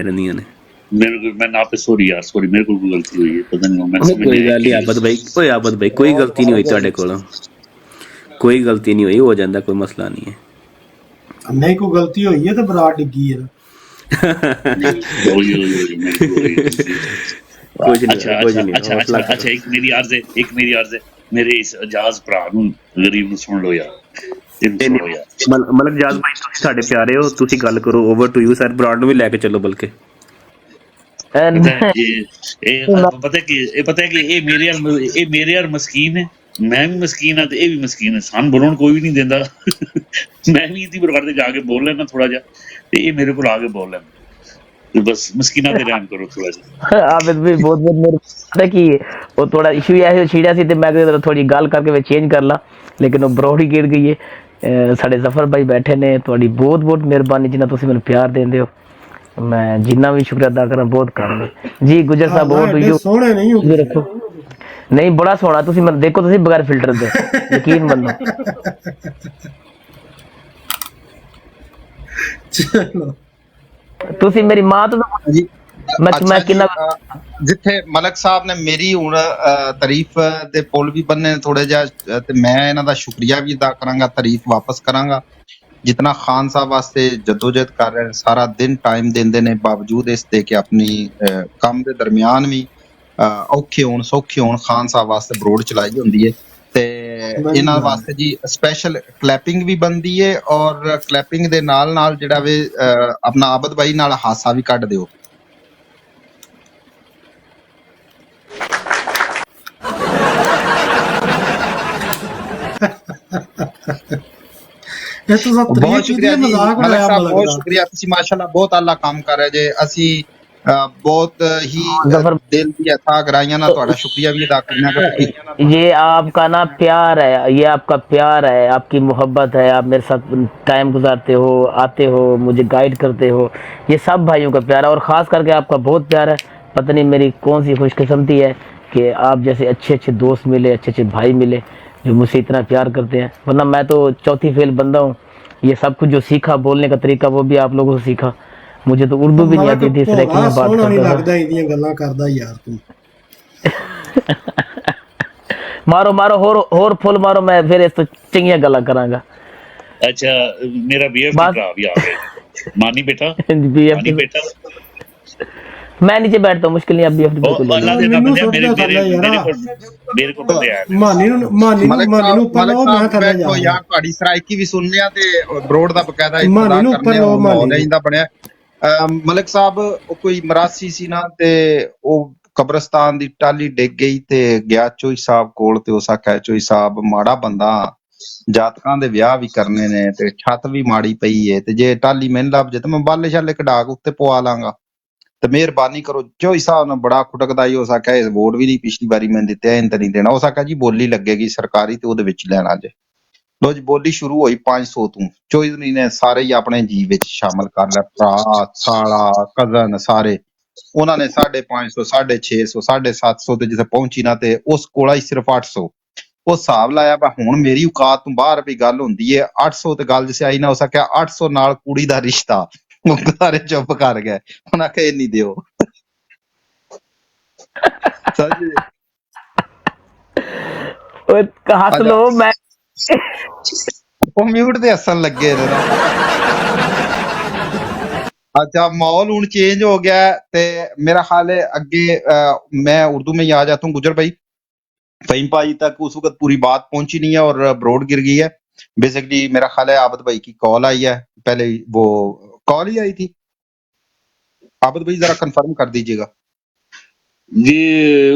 रहंदियां ने। मेरे को मैं ना पे सॉरी यार, सॉरी मेरे को कोई गलती हुई है, पता नहीं मैं समझ कोई नहीं गल नहीं आया आबद भाई, ओए आबद भाई कोई गलती नहीं हुई तुहाडे कोलों, कोई गलती नहीं हुई, हो जाता, कोई मसला नहीं है। नहीं कोई गलती हुई है तो बरात डिग्गी है कुछ नहीं अच्छा कुछ अच्छा नहीं अच्छा हौसला अच्छा अच्छा, एक मेरी अर्ज है मेरे इस अजाज भरा नूं गरीब नूं सुन लो यार, ਇਹਨੂੰ ਸੁਣੋ ਯਾਰ। ਮਲਕ ਜਾਜ਼ ਭਾਈ ਤੁਸੀਂ ਸਾਡੇ ਪਿਆਰੇ ਹੋ, ਤੁਸੀਂ ਗੱਲ ਕਰੋ, over to you sir, Broad ਨੂੰ ਵੀ ਲੈ ਕੇ ਚੱਲੋ ਬਲਕਿ। ਪਤਾ ਕਿ ਇਹ ਮੇਰੇ ਯਾਰ ਮਸਕੀਨ ਹੈ, ਮੈਂ ਵੀ ਮਸਕੀਨ ਆ ਤੇ ਇਹ ਵੀ ਮਸਕੀਨ ਹੈ, ਸਾਨੂੰ ਬੋਲਣ ਕੋਈ ਵੀ ਨਹੀਂ ਦਿੰਦਾ ਮੈਂ ਵੀ ਇਹਦੀ ਬਰਾੜ ਤੇ ਜਾ ਕੇ ਬੋਲ ਲੈਣਾ ਥੋੜਾ ਜਿਹਾ, ਤੇ ਇਹ ਮੇਰੇ ਕੋਲ ਆ ਕੇ ਬੋਲ ਲੈਂਦਾ, ਤੇ ਬਸ ਮਸਕੀਨਾ ਤੇ ਰਹਿਮ ਕਰੋ ਥੋੜਾ ਜਿਹਾ। आबिद भाई बहुत बहुत मेरे पता की वो थोड़ा इशू ऐसे छिड़िया सी, मैं थोड़ी गल करके मैं चेंज कर ला, लेकिन वो ब्रोड ही गिर गई है। साडे जफर भाई बैठे ने, थोड़ी बहुत बहुत मेहरबानी जिन्ना तुसीं मैनूं प्यार देंदे हो, मैं जिन्ना भी शुक्रिया अदा करा बहुत कर जी। गुजर साहब बहुत हुई सोहणे नहीं हो रखो, नहीं बड़ा सोहना, तुसीं मैनूं देखो, तुसीं बगैर फिल्टर दे यकीन मन्नो। चलो तुसीं मेरी मां तो जी मैं किन्ना जिथे मलक साहब ने मेरी हुण तारीफ दे पुल भी बन्ने थोड़े जिहा, ते मैं इन्हां दा शुक्रिया भी अदा करांगा, तारीफ वापस करांगा। जितना खान साहब वास्ते जद्दोजहद कर रहे हैं, सारा दिन टाइम देंदे ने, बावजूद इस दे के अपनी काम दे दरमियान भी औखे होण सौखे होण खान साहब वास्ते ब्रोड चलाई हुंदी है, ते इन्हां वास्ते जी स्पैशल क्लैपिंग भी बनदी है, और क्लैपिंग दे नाल नाल जिहड़ा वे अपना आबद भाई नाल हासा भी कढ दिओ। बहुत शुक्रिया जी मलक साहब, बहुत शुक्रिया, तुसी माशाल्लाह बहुत आला काम कर रहे जे, असी बहुत ही दिल दी अथा गहराइयां ना तुहाडा शुक्रिया भी अदा करना। ये आपका ना प्यार है, ये आपका प्यार है, आपकी मोहब्बत है, आप मेरे साथ टाइम गुजारते हो, आते हो, मुझे गाइड करते हो, ये सब भाइयों का प्यार है, और ख़ास करके आपका बहुत प्यार है। पता नहीं मेरी कौन सी खुशकिस्मती है कि आप जैसे अच्छे अच्छे दोस्त मिले, अच्छे अच्छे भाई मिले जो मुझसे इतना प्यार करते हैं, वरना मैं तो चौथी फेल बंदा हूँ। ये सब कुछ जो सीखा, बोलने का तरीका, वो भी आप लोगों से सीखा। मुझे तो उर्दू भी नहीं आती थी, इस तरह की मैं बात करता था। मारो मारो होर फुल मारो, मैं फिर इस तो चंगिया गल्लां करांगा। अच्छा मेरा बीएफ भी आ गया, मानी बेटा मानी बेटा मैं नीचे बैठता हूं, मुश्किल नहीं, अब बीएफ बिल्कुल अल्लाह देता बंदे मेरे को बंदे आए मानी नु ऊपर लो, मैं थल्ले जा यार ਤੁਹਾਡੀ ਸਰਾਇਕੀ ਵੀ ਸੁਣਨੇ ਆ, ਤੇ ਬਰੋਡ ਦਾ ਬਕਾਇਦਾ ਇਤਦਾ ਕਰਨੇ ਆ, ਮਾਹੌਲ ਇੰਦਾ ਬਣਿਆ। ਮਲਕ ਸਾਹਿਬ ਉਹ ਕੋਈ ਮਰਾਸੀ ਸੀ ਨਾ, ਤੇ ਉਹ ਕਬਰਸਤਾਨ ਦੀ ਟਾਲੀ ਡਿੱਗ ਗਈ, ਤੇ ਗਿਆ ਚੋਈ ਸਾਹਿਬ ਕੋਲ, ਤੇ ਉਸ ਆਖਿਆ ਚੋਈ ਸਾਹਿਬ ਮਾੜਾ ਬੰਦਾ, ਜਾਤਕਾਂ ਦੇ ਵਿਆਹ ਵੀ ਕਰਨੇ ਨੇ, ਤੇ ਛੱਤ ਵੀ ਮਾੜੀ ਪਈ ਏ, ਤੇ ਜੇ ਟਾਲੀ ਮੈਨੂੰ ਲੱਭ ਜੇ ਤੇ ਮੈਂ ਬਾਲੇ ਛਾਲੇ ਕਢਾ ਕੇ ਉੱਤੇ ਪਵਾ ਲਾਂਗਾ, ਤੇ ਮਿਹਰਬਾਨੀ ਕਰੋ। ਚੋਈ ਸਾਹਿਬ ਨੇ ਬੜਾ ਖੁਟਕਦਾ ਹੀ ਉਸ ਆਖਿਆ, ਇਸ ਵੋਟ ਵੀ ਨਹੀਂ ਪਿਛਲੀ ਵਾਰੀ ਮੈਂ ਦਿੱਤੇ, ਇੰਤ ਨਹੀਂ ਦੇਣਾ। ਉਸ ਆਖਿਆ ਜੀ ਬੋਲੀ ਲੱਗੇਗੀ ਸਰਕਾਰੀ, ਤੇ ਉਹਦੇ ਵਿੱਚ ਲੈਣਾ ਜੇ। ਲੋ ਜੀ ਬੋਲੀ ਸ਼ੁਰੂ ਹੋਈ 500 ਤੋਂ, ਚੋਈ ਨੇ ਸਾਰੇ ਹੀ ਆਪਣੇ ਜੀ ਵਿੱਚ ਸ਼ਾਮਲ ਕਰ ਲਿਆ, ਭਰਾ ਸਾਲਾ ਕਜ਼ਨ ਸਾਰੇ, ਉਹਨਾਂ ਨੇ 550, 650, 750 ਤੇ ਜਿੱਥੇ ਪਹੁੰਚੀ ਨਾ, ਤੇ ਉਸ ਕੋਲ ਹੀ ਸਿਰਫ 800। ਉਹ ਹਿਸਾਬ ਲਾਇਆ ਵਾ ਹੁਣ ਮੇਰੀ ਔਕਾਤ ਤੋਂ ਬਾਹਰ ਵੀ ਗੱਲ ਹੁੰਦੀ ਹੈ, 800 ਤੇ ਗੱਲ ਜਿਸੇ ਆਈ ਨਾ, ਉਸ ਆਖਿਆ 800 ਨਾਲ ਕੁੜੀ ਦਾ ਰਿਸ਼ਤਾ, ਸਾਰੇ ਚੁੱਪ ਕਰ ਗਏ, ਉਹਨਾਂ ਕਹੇ ਨਹੀਂ ਦਿਓ। ਹੱਸ ਲੋ, ਮੈਂ ਉਹ ਮਿਊਟ ਤੇ ਹੱਸਣ ਲੱਗੇ ਨੇ। अच्छा माहौल हूं चेंज हो गया, ते मेरा ख्याल है अगे मैं उर्दू में ही आ जाता हूँ। गुजर भाई फहीम भाई तक उस वक्त पूरी बात पहुंची नहीं है और ब्रॉड गिर गई है। बेसिकली मेरा ख्याल है आबद भाई की कॉल आई है, पहले वो कॉल ही आई थी। आबद भाई जरा कंफर्म कर दीजिएगा जी,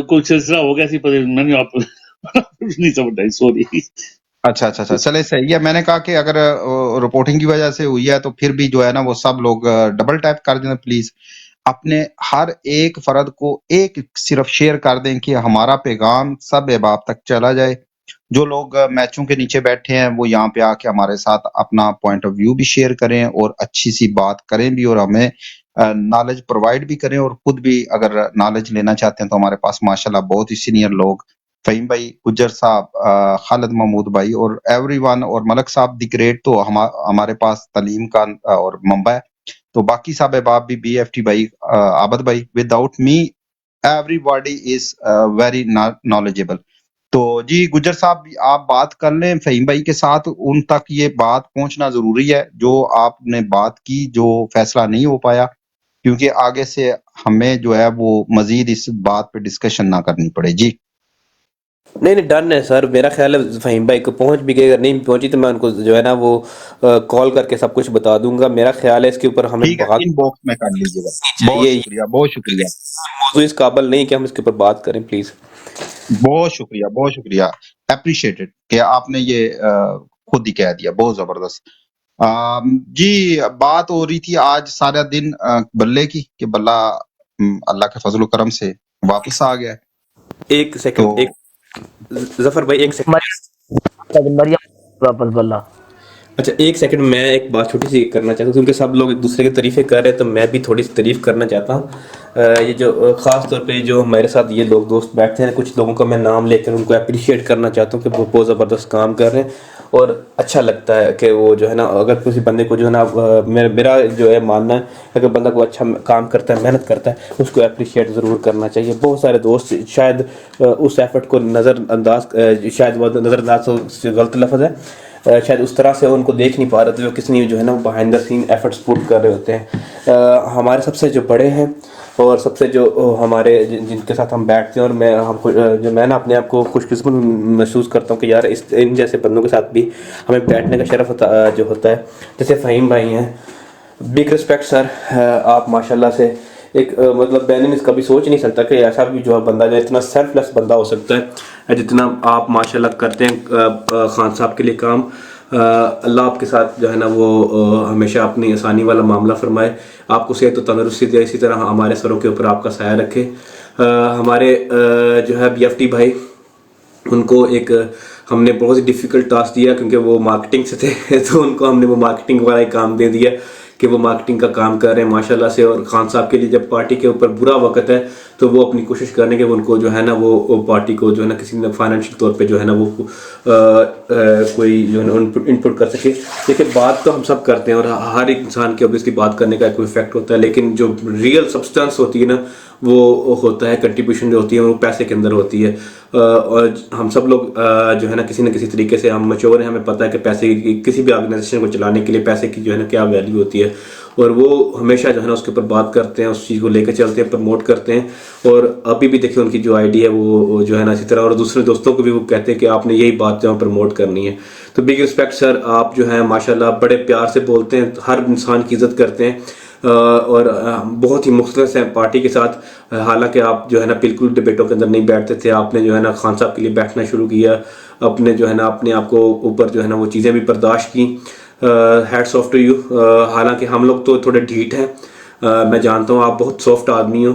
कुछ सिलसिला हो गया सी, पर मैंने आप नहीं समझ, सॉरी। अच्छा अच्छा अच्छा, चले सही है। मैंने कहा कि अगर रिपोर्टिंग की वजह से हुई है तो फिर भी जो है ना वो सब लोग डबल टैप कर दें प्लीज, अपने हर एक फर्द को एक सिर्फ शेयर कर दें कि हमारा पैगाम सब अहबाब तक चला जाए। जो लोग मैचों के नीचे बैठे हैं वो यहाँ पे आके हमारे साथ अपना पॉइंट ऑफ व्यू भी शेयर करें और अच्छी सी बात करें भी, और हमें नॉलेज प्रोवाइड भी करें, और खुद भी अगर नॉलेज लेना चाहते हैं तो हमारे पास माशाल्लाह बहुत ही सीनियर लोग, फहीम भाई, गुज्जर साहब, खालिद महमूद भाई और एवरीवन, और मलक साहब दी ग्रेट तो हमारे पास तालीम का और मंबा है। तो बाकी सब अहबाब भी, BFT भाई, आबद भाई, without me everybody is very knowledgeable. तो जी गुजर साहब आप बात कर लें फहीम भाई के साथ, उन तक ये बात पहुंचना जरूरी है जो आपने बात की, जो फैसला नहीं हो पाया, क्योंकि आगे से हमें जो है वो मजीद इस बात पे डिस्कशन ना करनी पड़े। जी नहीं नहीं, डन है सर। मेरा ख्याल है फहीम भाई को पहुंच भी गई, अगर नहीं पहुंची तो मैं उनको जो है ना वो कॉल करके सब कुछ बता दूंगा। मेरा ख्याल है इसके ऊपर हमें ठीक है, बात इनबॉक्स में कर लीजिएगा। बहुत चाहिए। शुक्रिया, बहुत शुक्रिया, मौजूद इस काबिल नहीं कि हम इसके ऊपर बात करें, प्लीज। बहुत शुक्रिया, बहुत शुक्रिया, अप्रिशिएटेड कि आपने ये खुद ही कह दिया, बहुत जबरदस्त। जी बात हो रही थी आज सारा दिन बल्ले की, कि बल्ला अल्लाह के फजल करम से वापस आ गया है। एक सेकंड, तो एक जफर भाई, एक सेकंड। मरियम वापस बल्ला। अच्छा एक सेकंड, मैं एक बात छोटी सी करना चाहता हूँ, क्योंकि सब लोग एक दूसरे की तारीफें कर रहे हैं तो मैं भी थोड़ी सी तारीफ करना चाहता हूँ। ये जो ख़ास तौर पे जो हमारे साथ ये लोग दोस्त बैठते हैं, कुछ लोगों को मैं नाम लेकर उनको अप्रिशिएट करना चाहता हूँ कि वो बहुत ज़बरदस्त काम कर रहे हैं, और अच्छा लगता है कि वो जो है ना, अगर किसी बंदे को जो है ना, मेरा जो है मानना है, अगर बंदा को अच्छा काम करता है, मेहनत करता है, उसको अप्रिशिएट ज़रूर करना चाहिए। बहुत सारे दोस्त शायद उस एफर्ट को नज़रअंदाज, शायद वो नज़रअंदाज तो गलत लफ्ज़ है, शायद उस तरह से उनको देख नहीं पा रहे थे, जो किसी जो है ना behind the scene efforts put कर रहे होते हैं। हमारे सबसे जो बड़े हैं और सबसे जो हमारे जिनके साथ हम बैठते हैं, और मैं ना अपने आप को खुशकिस्मत महसूस करता हूँ कि यार इन जैसे बंदों के साथ भी हमें बैठने का शरफ जो होता है। जैसे फ़हीम भाई हैं, बिग रिस्पेक्ट सर। आप माशाल्लाह से एक मतलब मैंने कभी सोच नहीं सकता कि ऐसा भी जो बंदा जो इतना सेल्फलेस बंदा हो सकता है, जितना आप माशाल्लाह करते हैं खान साहब के लिए काम। अल्लाह आपके साथ जो है ना वो हमेशा अपनी आसानी वाला मामला फरमाए, आपको सेहत और तंदरुस्ती दे, इसी तरह हमारे सरों के ऊपर आपका साया रखे। हमारे जो है BFT भाई, उनको एक हमने बहुत ही डिफ़िकल्ट टास्क दिया, क्योंकि वो मार्केटिंग से थे तो उनको हमने वो मार्केटिंग वाला ही काम दे दिया कि वो मार्केटिंग का काम कर रहे हैं माशाल्लाह से। और खान साहब के लिए जब पार्टी के ऊपर बुरा वक्त है तो वो अपनी कोशिश करने के उनको जो है ना वो पार्टी को जो है ना किसी न फाइनेंशियल तौर पे जो है ना वो कोई जो है ना इनपुट कर सके। देखिए बात तो हम सब करते हैं और हर एक इंसान के ऑब्वियसली बात करने का कोई इफेक्ट होता है, लेकिन जो रियल सब्सटेंस होती है ना वो होता है, कंट्रीब्यूशन जो होती है वो पैसे के अंदर होती है। और हम सब लोग जो है ना किसी न किसी तरीके से हम मैच्योर हैं, हमें पता है कि पैसे किसी भी ऑर्गेनाइजेशन को चलाने के लिए पैसे की जो है ना क्या वैल्यू होती है, और वो हमेशा जो है ना उसके ऊपर बात करते हैं, उस चीज़ को लेकर चलते हैं, प्रमोट करते हैं। और अभी भी देखिए उनकी जो आइडिया है वो जो है ना इसी तरह, और दूसरे दोस्तों को भी वो कहते हैं कि आपने यही बात जो है प्रमोट करनी है। तो बिग रिस्पेक्ट सर, आप जो है माशाल्लाह बड़े प्यार से बोलते हैं, हर इंसान की इज्जत करते हैं, और बहुत ही मुख्तलिफ हैं पार्टी के साथ। हालांकि आप जो है ना बिल्कुल डिबेटों के अंदर नहीं बैठते थे, आपने जो है ना खान साहब के लिए बैठना शुरू किया, अपने जो है ना अपने आप को ऊपर जो है ना वो चीज़ें भी बर्दाश्त की। Hats off to you. हालांकि हम लोग तो थोड़े ढीठ हैं, मैं जानता हूँ आप बहुत सॉफ्ट आदमी हो,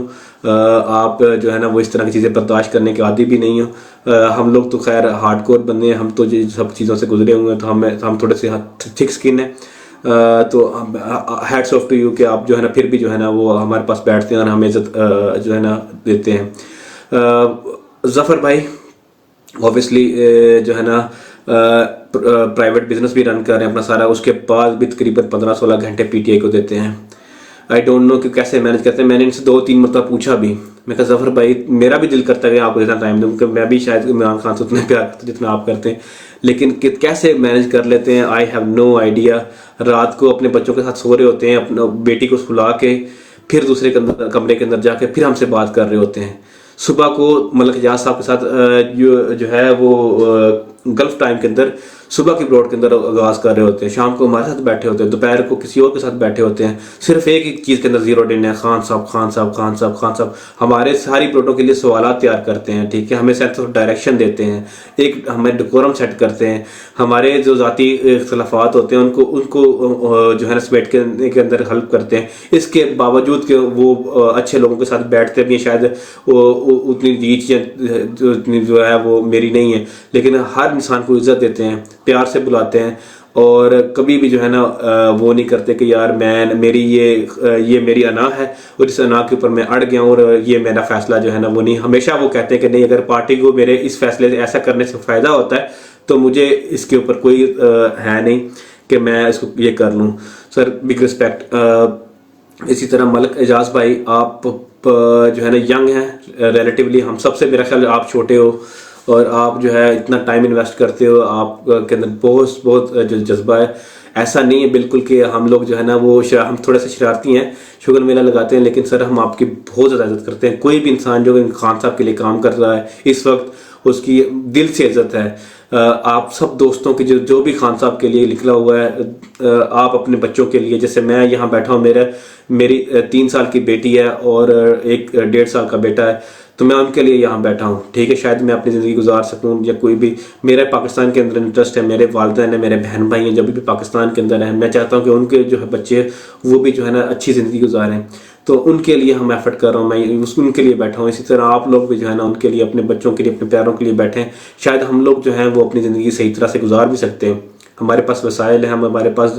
आप जो है ना वो इस तरह की चीज़ें बर्दाश्त करने के आदी भी नहीं हो। हम लोग तो खैर हार्डकोर बंदे हैं, हम तो सब चीज़ों से गुजरे हुए हैं, तो हम थोड़े से थिक स्किन है। तो हैट्स ऑफ टू यू कि आप जो है ना फिर भी जो है ना वो हमारे पास बैठते हैं और हमें इज्जत जो है ना देते हैं। जफ़र भाई ऑब्वियसली जो है ना प्राइवेट बिजनेस भी रन कर रहे हैं अपना सारा, उसके बाद भी तकरीबन 15-16 घंटे PTI को देते हैं। आई डोंट नो कि कैसे मैनेज करते हैं। मैंने इनसे 2-3 मतलब पूछा भी, मैं कहा जफ़र भाई मेरा भी दिल करता है कि आपको इतना टाइम दूँ, क्योंकि मैं भी शायद इमरान खान से उतना प्यार करता हूँ जितना आप करते हैं, लेकिन कैसे मैनेज कर लेते हैं आई हैव नो आइडिया। रात को अपने बच्चों के साथ सो रहे होते हैं, अपना बेटी को सुला के फिर दूसरे कमरे के अंदर जाके फिर हमसे बात कर रहे होते हैं। सुबह को मलक एजाज साहब के साथ जो है वो गल्फ टाइम के अंदर सुबह की ब्रॉड के अंदर आगाज़ कर रहे होते हैं, शाम को हमारे साथ बैठे होते हैं, दोपहर को किसी और के साथ बैठे होते हैं, सिर्फ एक ही चीज़ के अंदर जीरो दिन है, खान साहब खान साहब खान साहब खान साहब। हमारे सारी ब्रॉडों के लिए सवाल तैयार करते हैं, ठीक है, हमें सेंस ऑफ डायरेक्शन देते हैं, एक हमें डेकोरम सेट करते हैं, हमारे जो ज़ाती इख्तलाफात होते हैं उनको जो है ना समेट के अंदर हेल्प करते हैं। इसके बावजूद कि वो अच्छे लोगों के साथ बैठते भी हैं, शायद उतनी रीच जो है वो मेरी नहीं है, लेकिन हर इंसान को इज्जत देते हैं, प्यार से बुलाते हैं, और कभी भी जो है ना वो नहीं करते कि यार मेरी ये मेरी अना है और इस अना के ऊपर मैं अड़ गया हूँ और ये मेरा फैसला जो है ना वो नहीं। हमेशा वो कहते हैं कि नहीं, अगर पार्टी को मेरे इस फैसले से ऐसा करने से फ़ायदा होता है तो मुझे इसके ऊपर कोई है नहीं कि मैं इसको ये कर लूँ। Sir big respect. इसी तरह मलिक एजाज भाई, आप जो है ना यंग हैं रिलेटिवली, हम सबसे मेरा ख्याल आप छोटे हो और आप जो है इतना टाइम इन्वेस्ट करते हो, आप के अंदर बहुत बहुत जो जज्बा है। ऐसा नहीं है बिल्कुल कि हम लोग जो है ना वो हम थोड़े से शरारती हैं, शुगर मेला लगाते हैं, लेकिन सर हम आपकी बहुत ज़्यादा इज्जत करते हैं। कोई भी इंसान जो खान साहब के लिए काम कर रहा है इस वक्त, उसकी दिल से इज्जत है। आप सब दोस्तों की जो भी खान साहब के लिए निकला हुआ है, आप अपने बच्चों के लिए, जैसे मैं यहाँ बैठा हूँ, मेरी 3 साल की बेटी है और एक 1.5 साल का बेटा है, तो मैं उनके लिए यहाँ बैठा हूँ। ठीक है, शायद मैं अपनी ज़िंदगी गुजार सकूँ या कोई भी, मेरा पाकिस्तान के अंदर इंटरेस्ट है, मेरे वालिदैन है, मेरे बहन भाई हैं जब भी पाकिस्तान के अंदर हैं, मैं चाहता हूँ कि उनके जो है बच्चे वो भी जो है ना अच्छी ज़िंदगी गुजारें, तो उनके लिए हम एफर्ट कर रहा हूँ, मैं उनके लिए बैठा हूँ। इसी तरह आप लोग भी जो है ना उनके लिए, अपने बच्चों के लिए, अपने प्यारों के लिए बैठे हैं। शायद हम लोग जो हैं वो अपनी ज़िंदगी सही तरह से गुजार भी सकते हैं, हमारे पास वसाइल हैं, हमारे पास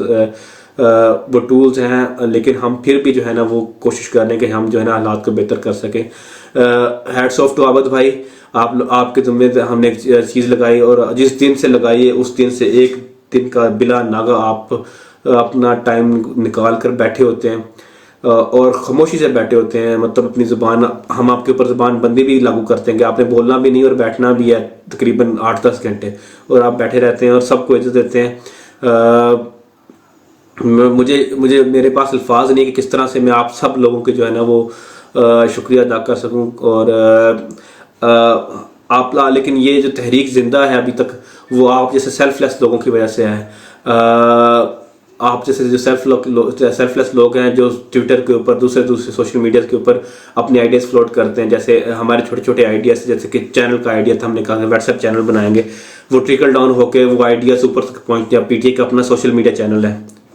वो टूल्स हैं, लेकिन हम फिर भी जो है ना वो कोशिश कर रहे हैं कि हम जो है ना हालात को बेहतर कर सकें। हैट्स ऑफ टू आबद भाई, आपके ज़िम्मे हमने एक चीज़ लगाई और जिस दिन से लगाई है उस दिन से एक दिन का बिला नागा आप अपना टाइम निकाल कर बैठे होते हैं और खामोशी से बैठे होते हैं। मतलब अपनी ज़ुबान, हम आपके ऊपर ज़ुबान बंदी भी लागू करते हैं कि आपने बोलना भी नहीं और बैठना भी है तकरीबन 8-10 घंटे, और आप बैठे रहते हैं और सबको इज्जत देते हैं। मुझे मेरे पास अल्फाज नहीं कि किस तरह से मैं आप सब लोगों के जो है ना वो शुक्रिया अदा कर सकूं। और लेकिन ये जो तहरीक ज़िंदा है अभी तक, वो आप जैसे सेल्फलेस लोगों की वजह से है। आप जैसे जो सेल्फलेस लोग हैं जो ट्विटर के ऊपर, दूसरे सोशल मीडिया के ऊपर अपने आइडियाज़ फ्लोट करते हैं, जैसे हमारे छोटे छोटे आइडियाज़, जैसे कि चैनल का आइडिया था, हमने कहा व्हाट्सएप चैनल बनाएंगे, वो ट्रिकल डाउन होकर वो आइडियाज़ ऊपर तक पहुँचते हैं। पीटीए का अपना सोशल मीडिया चैनल है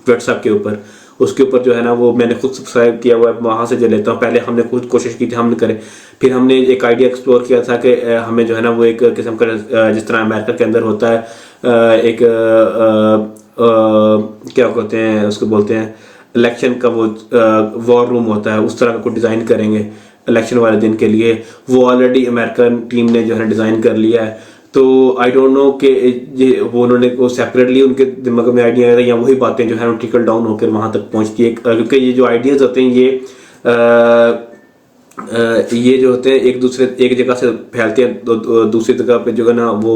व्हाट्सएप के ऊपर, उसके ऊपर जो है ना वो मैंने खुद सब्सक्राइब किया हुआ है, वहाँ से जो लेता हूँ। पहले हमने खुद कोशिश की थी हम करें, फिर हमने एक आइडिया एक्सप्लोर किया था कि हमें जो है ना वो एक किस्म का, जिस तरह अमेरिका के अंदर होता है एक क्या कहते हैं उसको, बोलते हैं इलेक्शन का वो वॉर रूम होता है, उस तरह का कुछ डिज़ाइन करेंगे इलेक्शन वाले दिन के लिए। वो ऑलरेडी अमेरिकन टीम ने जो है डिज़ाइन कर लिया है। तो आई डोंट नो कि ये वो उन्होंने वो सेपरेटली उनके दिमाग में आइडिया आया था या वही बातें जो है ट्रिकल डाउन होकर वहाँ तक पहुँचती है, क्योंकि ये जो आइडियाज़ होते हैं ये जो होते हैं एक जगह से फैलते हैं दूसरी जगह पे जो है ना वो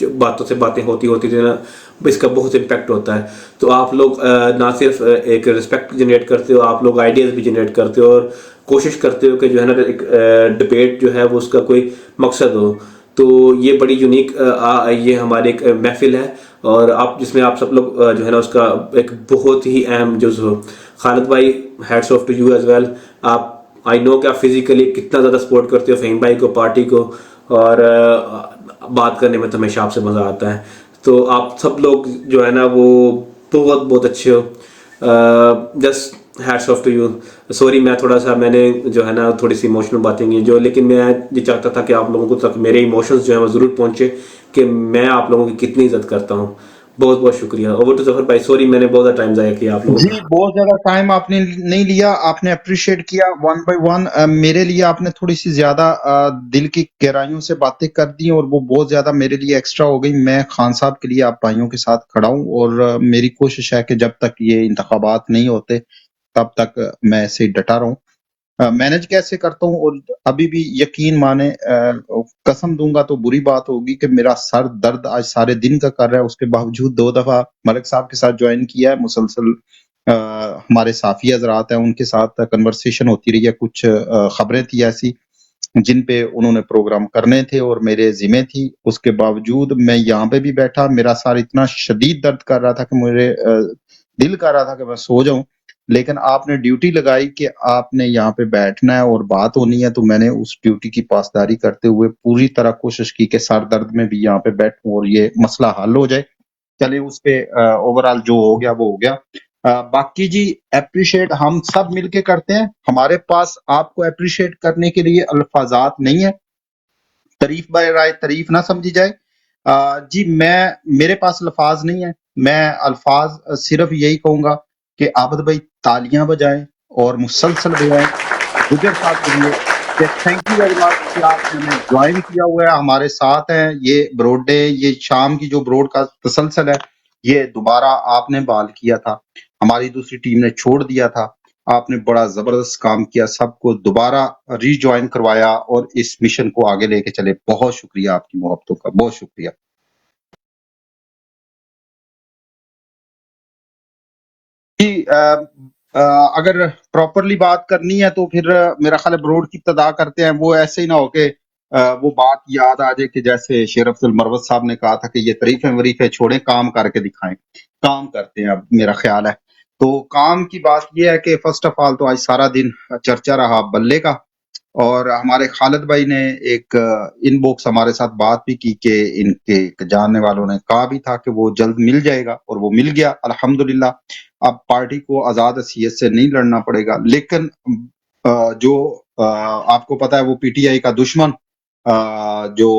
बातों से बातें होती जो है ना, इसका बहुत इम्पैक्ट होता है। तो आप लोग ना सिर्फ एक रिस्पेक्ट जनरेट करते हो, आप लोग आइडियाज़ भी जनरेट करते हो और कोशिश करते हो कि जो है ना एक डिबेट जो है वो उसका कोई मकसद हो। तो ये बड़ी यूनिक ये हमारे एक महफिल है और आप जिसमें आप सब लोग जो है ना उसका एक बहुत ही अहम जुज़ हो। खालिद भाई, hats off to you as well. आप, आई नो कि आप फिजिकली कितना ज़्यादा सपोर्ट करते हो फ़हीम भाई को, पार्टी को, और बात करने में तो हमेशा आपसे मज़ा आता है। तो आप सब लोग जो है ना वो बहुत बहुत अच्छे हो। Just hats off to you. Sorry मैं थोड़ा सा, मैंने जो है ना थोड़ी सी इमोशनल बातें की जो, लेकिन मैं ये चाहता था कि आप लोगों को तक मेरे इमोशंस जो है वो ज़रूर पहुँचे कि मैं आप लोगों की कितनी इज्जत करता हूँ। बहुत बहुत शुक्रिया। ओवर टू जफर भाई, सॉरी मैंने बहुत ज़्यादा टाइम ज़ाया किया आप लोगों जी, का। बहुत ज्यादा टाइम आपने नहीं लिया, आपने अप्रिशिएट किया वन बाय वन। मेरे लिए आपने थोड़ी सी ज्यादा दिल की गहराइयों से बातें कर दी और वो बहुत ज्यादा मेरे लिए एक्स्ट्रा हो गई। मैं खान साहब के लिए आप भाइयों के साथ खड़ा हूँ और मेरी कोशिश है कि जब तक ये इंतखाबात नहीं होते तब तक मैं ऐसे ही डटा रहूं। मैनेज कैसे करता हूँ, और अभी भी यकीन माने, कसम दूंगा तो बुरी बात होगी कि मेरा सर दर्द आज सारे दिन का कर रहा है। उसके बावजूद 2 दफा मलिक साहब के साथ ज्वाइन किया है, मुसलसल हमारे साफी हजरात हैं उनके साथ कन्वर्सेशन होती रही है। कुछ खबरें थी ऐसी जिन पे उन्होंने प्रोग्राम करने थे और मेरे जिम्मे थी। उसके बावजूद मैं यहाँ पे भी बैठा, मेरा सर इतना शदीद दर्द कर रहा था कि मेरे दिल कर रहा था कि मैं सो जाऊं, लेकिन आपने ड्यूटी लगाई कि आपने यहाँ पे बैठना है और बात होनी है, तो मैंने उस ड्यूटी की पासदारी करते हुए पूरी तरह कोशिश की कि सर दर्द में भी यहाँ पे बैठूं और ये मसला हल हो जाए। चले उस पे ओवरऑल जो हो गया वो हो गया। बाकी जी, अप्रिशिएट हम सब मिलके करते हैं। हमारे पास आपको अप्रिशिएट करने के लिए अल्फाजात नहीं है। तारीफ बाय राय तारीफ ना समझी जाए। जी, मेरे पास अल्फाज नहीं है। मैं अल्फाज सिर्फ यही कहूंगा कि आबद भाई तालियां बजाएं और मुसलसल बजाएं गुजर साहब के लिए कि थैंक यू वेरी मच कि आपने हमें ज्वाइन किया हुआ है, हमारे साथ हैं। ये ब्रॉड डे, ये शाम की जो ब्रॉड का तसलसल है, ये दोबारा आपने बहाल किया था, हमारी दूसरी टीम ने छोड़ दिया था। आपने बड़ा जबरदस्त काम किया, सबको दोबारा रीजॉइन करवाया और इस मिशन को आगे लेके चले। बहुत शुक्रिया आपकी मोहब्बतों का, बहुत शुक्रिया। जी अगर प्रॉपरली बात करनी है तो फिर मेरा ख्याल है ब्रोड की इब्तदा करते हैं। वो ऐसे ही ना हो के वो बात याद आ जाए कि जैसे शेर अब्दुल मरवत साहब ने कहा था कि ये तरीफे वरीफे छोड़े, काम करके दिखाएं। काम करते हैं अब मेरा ख्याल है। तो काम की बात यह है कि फर्स्ट ऑफ ऑल तो आज सारा दिन चर्चा रहा बल्ले का, और हमारे खालिद भाई ने एक इनबॉक्स हमारे साथ बात भी की कि इनके एक जानने वालों ने कहा भी था कि वो जल्द मिल जाएगा, और वो मिल गया अल्हम्दुलिल्लाह। अब पार्टी को आजाद हसीयत से नहीं लड़ना पड़ेगा, लेकिन जो आपको पता है वो पीटीआई का दुश्मन जो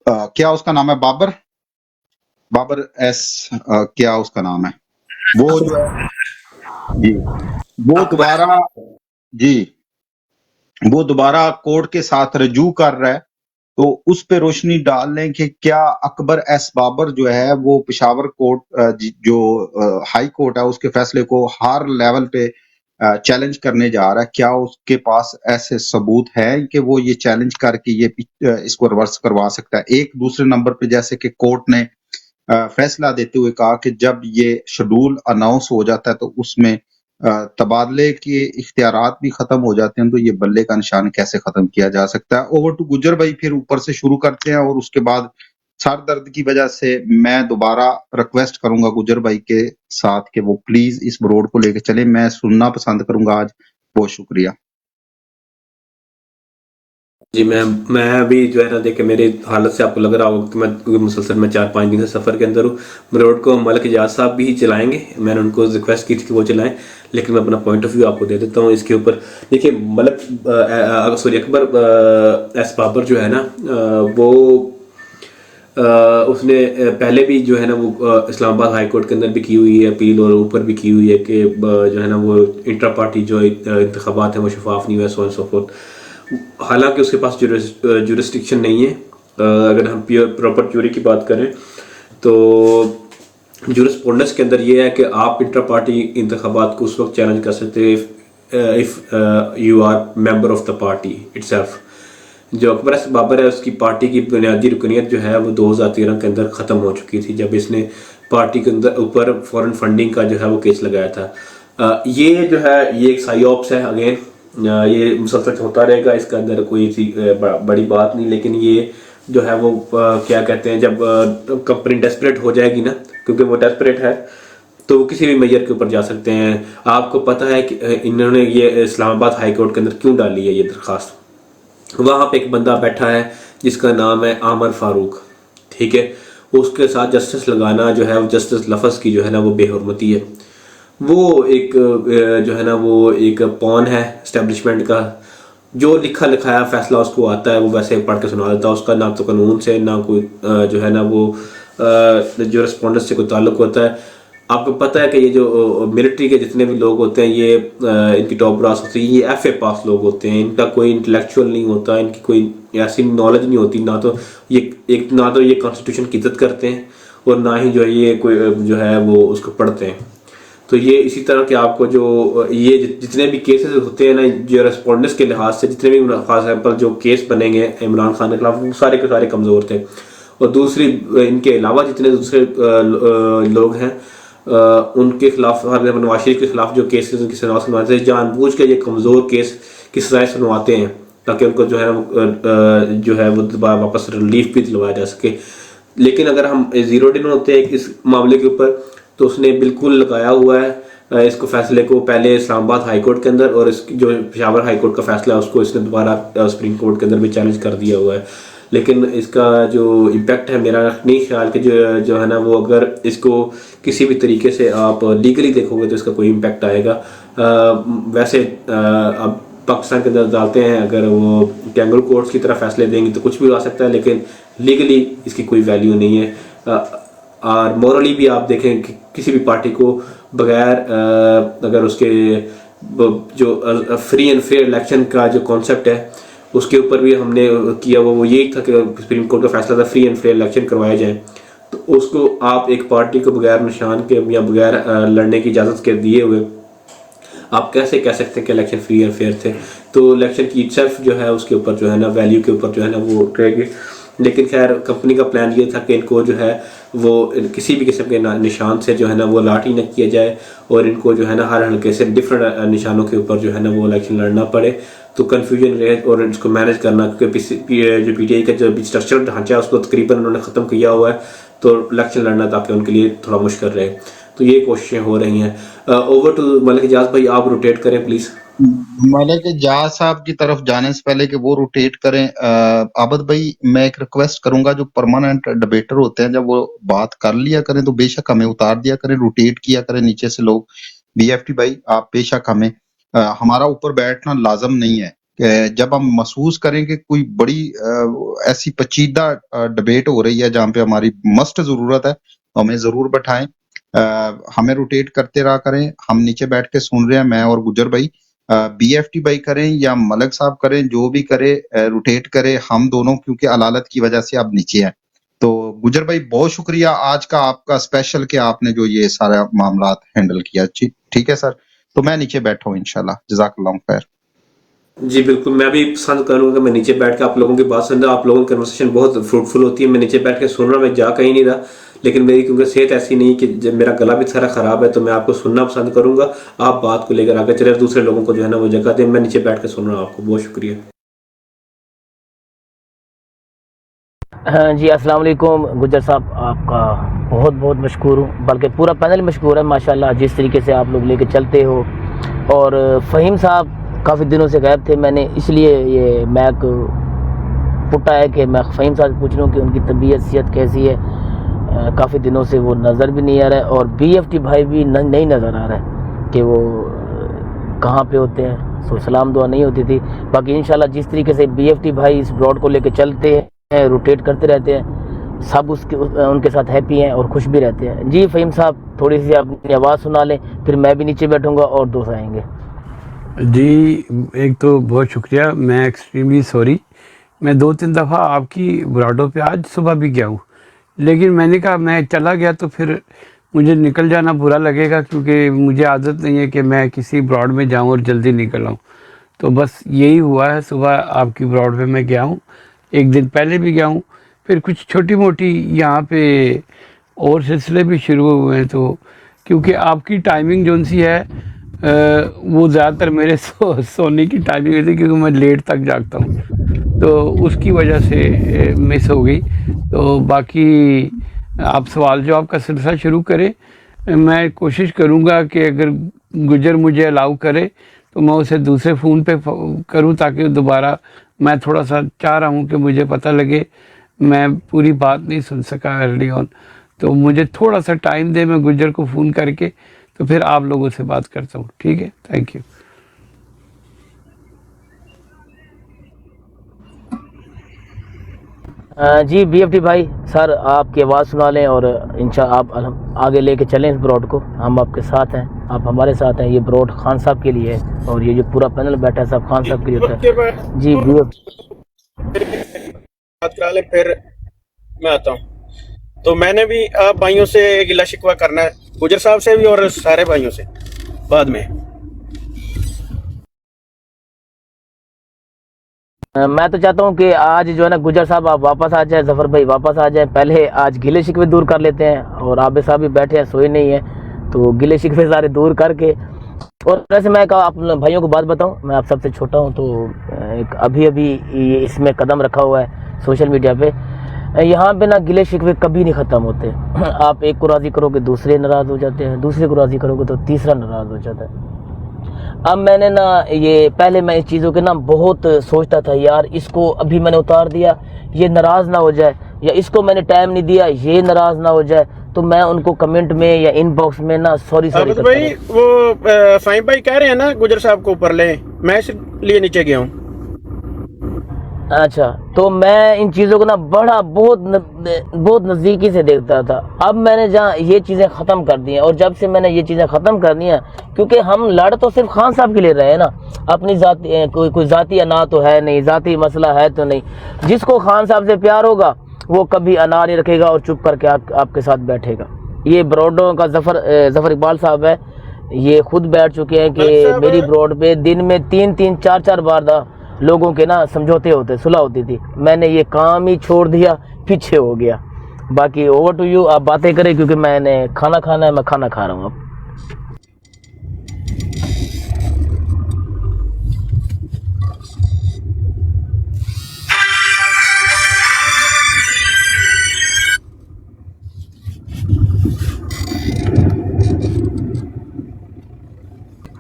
क्या उसका नाम है, बाबर एस क्या उसका नाम है, वो जो है जी, वो दोबारा जी वो दोबारा कोर्ट के साथ रजू कर रहा है। तो उस पे रोशनी डाल लें कि क्या अकबर एस बाबर जो है वो पेशावर कोर्ट जो हाई कोर्ट है उसके फैसले को हर लेवल पे चैलेंज करने जा रहा है। क्या उसके पास ऐसे सबूत हैं कि वो ये चैलेंज करके ये इसको रिवर्स करवा सकता है। एक दूसरे नंबर पे जैसे कि कोर्ट ने फैसला देते हुए कहा कि जब ये शेड्यूल अनाउंस हो जाता है तो उसमें तबादले के इख्तियारात भी खत्म हो जाते हैं, तो ये बल्ले का निशान कैसे खत्म किया जा सकता है। ओवर टू गुजर भाई, फिर ऊपर से शुरू करते हैं, और उसके बाद सर दर्द की वजह से मैं दोबारा रिक्वेस्ट करूंगा गुजर भाई के साथ कि वो प्लीज इस ब्रोड को लेके चले। मैं सुनना पसंद करूंगा आज। बहुत शुक्रिया जी। मैं अभी जो है ना, देखिए मेरी हालत से आपको लग रहा होगा कि मैं मुसलसल में 4-5 दिन से सफ़र के अंदर हूँ। रोड को मलिक एजाज साहब भी चलाएंगे, मैंने उनको रिक्वेस्ट की थी कि वो चलाएं, लेकिन मैं अपना पॉइंट ऑफ व्यू आपको दे देता हूँ इसके ऊपर। देखिए अकबर एस बाबर जो है ना, वो उसने पहले भी जो है ना वो इस्लामाबाद हाई कोर्ट के अंदर भी की हुई है अपील, और ऊपर भी की हुई है कि जो है ना वो इंटर पार्टी जो इंतखाबात हैं वो शफाफ नहीं हुए, सो एंड सो फोर्थ। हालांकि उसके पास जुरिस्डिक्शन नहीं है। अगर हम प्योर प्रॉपर ज्यूरी की बात करें तो जुरिस्पोंडेंस के अंदर ये है कि आप इंटर पार्टी इंतखाबात को उस वक्त चैलेंज कर सकते हैं if you are member of the party itself. जो अकबर एस बाबर है उसकी पार्टी की बुनियादी रुकनीत जो है वो 2013 के अंदर ख़त्म हो चुकी थी, जब इसने पार्टी के अंदर ऊपर फॉरेन फंडिंग का जो है वो केस लगाया था। ये जो है ये एक साइऑप्स है, अगेन ये मुसलसल होता रहेगा, इसके अंदर कोई सी बड़ी बात नहीं। लेकिन ये जो है वो क्या कहते हैं, जब कंपनी डेस्परेट हो जाएगी ना, क्योंकि वो डेस्परेट है, तो किसी भी मेजर के ऊपर जा सकते हैं। आपको पता है कि इन्होंने ये इस्लामाबाद हाई कोर्ट के अंदर क्यों डाली है ये दरख्वास्त। वहाँ पे एक बंदा बैठा है जिसका नाम है आमर फारूक, ठीक है। उसके साथ जस्टिस लगाना जो है वो जस्टिस लफज की जो है ना वो बेहुरमती है। वो एक जो है ना वो एक पॉन है इस्टेब्लिशमेंट का, जो लिखा लिखाया फैसला उसको आता है वो वैसे पढ़ के सुना देता है। उसका ना तो कानून से ना कोई जो है ना वो जो रिस्पॉन्डेंस से कोई ताल्लुक होता है। आपको पता है कि ये जो मिलिट्री के जितने भी लोग होते हैं ये इनकी टॉप ब्रास होती है, ये एफए पास लोग होते हैं, इनका कोई इंटेलेक्चुअल नहीं होता, इनकी कोई ऐसी नॉलेज नहीं होती, ना तो ये कॉन्स्टिट्यूशन की इज्जत करते हैं और ना ही जो है ये कोई जो है वो उसको पढ़ते हैं। तो ये इसी तरह के आपको जो ये जितने भी केसेस होते हैं ना, जो रेस्पॉन्डेंस के लिहाज से जितने भी खास एग्जाम्पल जो केस बनेंगे इमरान खान के खिलाफ, वो सारे के सारे कमज़ोर थे। और दूसरी इनके अलावा जितने दूसरे लोग हैं उनके खिलाफ, नवाज शरीफ के खिलाफ जो केसेस की सजा सुनवाते हैं, जानबूझ के ये कमज़ोर केस की सजाएं सुनवाते हैं ताकि उनको जो है वो दोबारा वापस रिलीफ भी दिलवाया जा सके। लेकिन अगर हम जीरो दिन होते हैं इस मामले के ऊपर, तो उसने बिल्कुल लगाया हुआ है इसको फैसले को, पहले इस्लामाबाद हाई कोर्ट के अंदर, और इसकी जो पेशावर हाई कोर्ट का फैसला है उसको इसने दोबारा सुप्रीम कोर्ट के अंदर भी चैलेंज कर दिया हुआ है। लेकिन इसका जो इम्पैक्ट है मेरा नहीं ख्याल कि जो है ना वो, अगर इसको किसी भी तरीके से आप लीगली देखोगे तो इसका कोई इम्पैक्ट आएगा। वैसे अब पाकिस्तान के अंदर डालते हैं, अगर वो कैंगरू कोर्ट्स की तरह फैसले देंगे तो कुछ भी आ सकता है, लेकिन लीगली इसकी कोई वैल्यू नहीं है। और मॉरली भी आप देखें कि किसी भी पार्टी को बगैर अगर उसके जो फ्री एंड फेयर इलेक्शन का जो कॉन्सेप्ट है उसके ऊपर भी हमने किया वो यही था कि सुप्रीम कोर्ट का फैसला था फ्री एंड फेयर इलेक्शन करवाए जाए, तो उसको आप एक पार्टी को बगैर निशान के या बगैर लड़ने की इजाज़त के दिए हुए आप कैसे कह सकते हैं कि इलेक्शन फ्री और फेयर थे। तो इलेक्शन की इटसेल्फ जो है उसके ऊपर जो है ना, वैल्यू के ऊपर जो है ना वो रहेगी। लेकिन खैर कंपनी का प्लान ये था कि इनको जो है वो किसी भी किस्म के निशान से जो है ना वो लाठी न किया जाए, और इनको जो है ना हर हल्के से डिफरेंट निशानों के ऊपर जो है ना वो इलेक्शन लड़ना पड़े, तो कन्फ्यूजन रहे और इसको मैनेज करना, क्योंकि जो पीटीआई का जो स्ट्रक्चरल ढांचा है उसको तकरीबन उन्होंने ख़त्म किया हुआ है, तो इलेक्शन लड़ना ताकि उनके लिए थोड़ा मुश्किल रहे। तो ये कोशिशें हो रही हैं। ओवर टू मलिक इजाज भाई, आप रोटेट करें प्लीज़। मलिक इजाज साहब की तरफ जाने से पहले कि वो रोटेट करें, आबद भाई मैं एक रिक्वेस्ट करूंगा, जो परमानेंट डिबेटर होते हैं जब वो बात कर लिया करें तो बेशक हमें उतार दिया करें, रोटेट किया करें नीचे से लोग। बीएफटी भाई आप बेशक हमें हमारा ऊपर बैठना लाजम नहीं है। जब हम महसूस करें कि कोई बड़ी ऐसी पेचीदा डिबेट हो रही है जहाँ पे हमारी मस्ट जरूरत है तो हमें जरूर बैठाएं, हमें रोटेट करते रहा करें। हम नीचे बैठ के सुन रहे हैं, मैं और गुजर भाई, बीएफटी भाई करें या मलिक साहब करें, जो भी करे रोटेट करे, हम दोनों क्योंकि अलालत की वजह से अब नीचे हैं। तो गुजर भाई बहुत शुक्रिया आज का आपका स्पेशल कि आपने जो ये सारा मामला हैंडल किया। ठीक है सर, तो मैं नीचे बैठा हूँ इंशाल्लाह। जज़ाकल्लाह खैर। जी बिल्कुल, मैं भी पसंद करूँगा मैं नीचे बैठ के आप लोगों की बात सुन रहा। आप लोगों की कन्वर्सेशन बहुत फ्रूटफुल होती है, मैं नीचे बैठ के सुन रहा, मैं जा कहीं नहीं रहा। लेकिन मेरी क्योंकि सेहत ऐसी नहीं कि जब मेरा गला भी सारा ख़राब है, तो मैं आपको सुनना पसंद करूँगा। आप बात को लेकर आगे चले, दूसरे लोगों को जो है ना वो जगह दें। मैं नीचे बैठ के सुन रहा हूँ आपको। बहुत शुक्रिया। हाँ जी, अस्सलाम वालेकुम गुजर साहब, आपका बहुत बहुत मशकूर हूँ, बल्कि पूरा पैनल मशकूर है माशाल्लाह, जिस तरीके से आप लोग लेके चलते हो। और फ़हीम साहब काफ़ी दिनों से गायब थे, मैंने इसलिए ये मैक पुटा है कि मैं फ़हीम साहब से पूछ लूँ कि उनकी तबीयत सेहत कैसी है। काफ़ी दिनों से वो नज़र भी नहीं आ रहा है, और बीएफटी भाई भी नहीं नज़र आ रहा है कि वो कहाँ पे होते हैं। सो सलाम दुआ नहीं होती थी। बाकी इंशाल्लाह जिस तरीके से बीएफटी भाई इस ब्रॉड को लेके चलते हैं, रोटेट करते रहते हैं, सब उनके साथ हैप्पी हैं और खुश भी रहते हैं। जी फ़हीम साहब, थोड़ी सी अपनी आवाज़ सुना लें, फिर मैं भी नीचे बैठूंगा और दोस्त आएंगे। जी, एक तो बहुत शुक्रिया, मैं एक्सट्रीमली सॉरी। मैं 2-3 दफ़ा आपकी ब्रॉडों पे आज सुबह भी गया हूँ, लेकिन मैंने कहा मैं चला गया तो फिर मुझे निकल जाना बुरा लगेगा, क्योंकि मुझे आदत नहीं है कि मैं किसी ब्रॉड में जाऊँ और जल्दी निकल आऊँ। तो बस यही हुआ है, सुबह आपकी ब्रॉड पे मैं गया हूँ, एक दिन पहले भी गया हूँ, फिर कुछ छोटी मोटी यहाँ पे और सिलसिले भी शुरू हुए हैं। तो क्योंकि आपकी टाइमिंग जो सी है वो ज़्यादातर मेरे सोने की टाइमिंग होती है, क्योंकि मैं लेट तक जागता हूँ, तो उसकी वजह से मिस हो गई। तो बाकी आप सवाल जवाब का सिलसिला शुरू करें। मैं कोशिश करूँगा कि अगर गुजर मुझे अलाउ करे तो मैं उसे दूसरे फ़ोन पे करूँ, ताकि दोबारा, मैं थोड़ा सा चाह रहा हूँ कि मुझे पता लगे, मैं पूरी बात नहीं सुन सका अर्ली ऑन, तो मुझे थोड़ा सा टाइम दे, मैं गुजर को फ़ोन करके तो फिर आप लोगों से बात करता हूँ। ठीक है, थैंक यू। जी बीएफटी भाई, सर आपकी आवाज़ सुना लें और इंशाअल्लाह आप आगे लेके चलें इस ब्रॉड को। हम आपके साथ हैं, आप हमारे साथ हैं। ये ब्रॉड खान साहब के लिए है, और ये जो पूरा पैनल बैठा है सब खान साहब के लिए होता है। जी बात करा ले, फिर मैं आता हूँ। तो मैंने भी आप भाइयों से गिला शिकवा करना है, गुजर साहब से भी और सारे भाइयों से बाद में। मैं तो चाहता हूँ कि आज जो है ना गुजर साहब आप वापस आ जाए, जफर भाई वापस आ जाए। पहले आज गिले शिकवे दूर कर लेते हैं, और आबे साहब भी बैठे हैं, सोए नहीं है, तो गिले शिकवे सारे दूर करके। और वैसे मैं आप भाइयों को बात बताऊं, मैं आप सबसे छोटा हूं, तो एक अभी इसमें कदम रखा हुआ है सोशल मीडिया पे। यहाँ पे ना गिले शिकवे कभी नहीं ख़त्म होते। आप एक को राज़ी करोगे दूसरे नाराज़ हो जाते हैं, दूसरे को राज़ी करोगे तो तीसरा नाराज़ हो जाता है। अब मैंने ना ये पहले मैं इस चीज़ों के ना बहुत सोचता था, यार इसको अभी मैंने उतार दिया ये नाराज़ ना हो जाए, या इसको मैंने टाइम नहीं दिया ये नाराज़ ना हो जाए, तो मैं उनको कमेंट में या इनबॉक्स में ना सॉरी भाई वो फ़हीम भाई कह रहे हैं ना गुजर साहब को ऊपर लें, मैं इसलिए नीचे गया हूँ। अच्छा, तो मैं इन चीज़ों को ना बहुत नज़दीकी से देखता था। अब मैंने जहाँ ये चीज़ें ख़त्म कर दी हैं, और जब से मैंने ये चीज़ें ख़त्म कर दी हैं, क्योंकि हम लड़ तो सिर्फ खान साहब के लिए रहे हैं ना, अपनी जाति कोई जाति अना तो है नहीं, जाति मसला है तो नहीं। जिसको खान साहब से प्यार होगा वो कभी अना नहीं रखेगा और चुप करके आपके साथ बैठेगा। ये ब्रॉडों का जफर इकबाल साहब है, ये खुद बैठ चुके हैं कि मलिक साहब मेरी ब्रॉड पे दिन में 3-3 4-4 बार लोगों के ना समझौते होते, सुलह होती थी। मैंने ये काम ही छोड़ दिया, पीछे हो गया। बाकी ओवर टू यू, आप बातें करें क्योंकि मैंने खाना खाना है, मैं खाना खा रहा हूँ अब।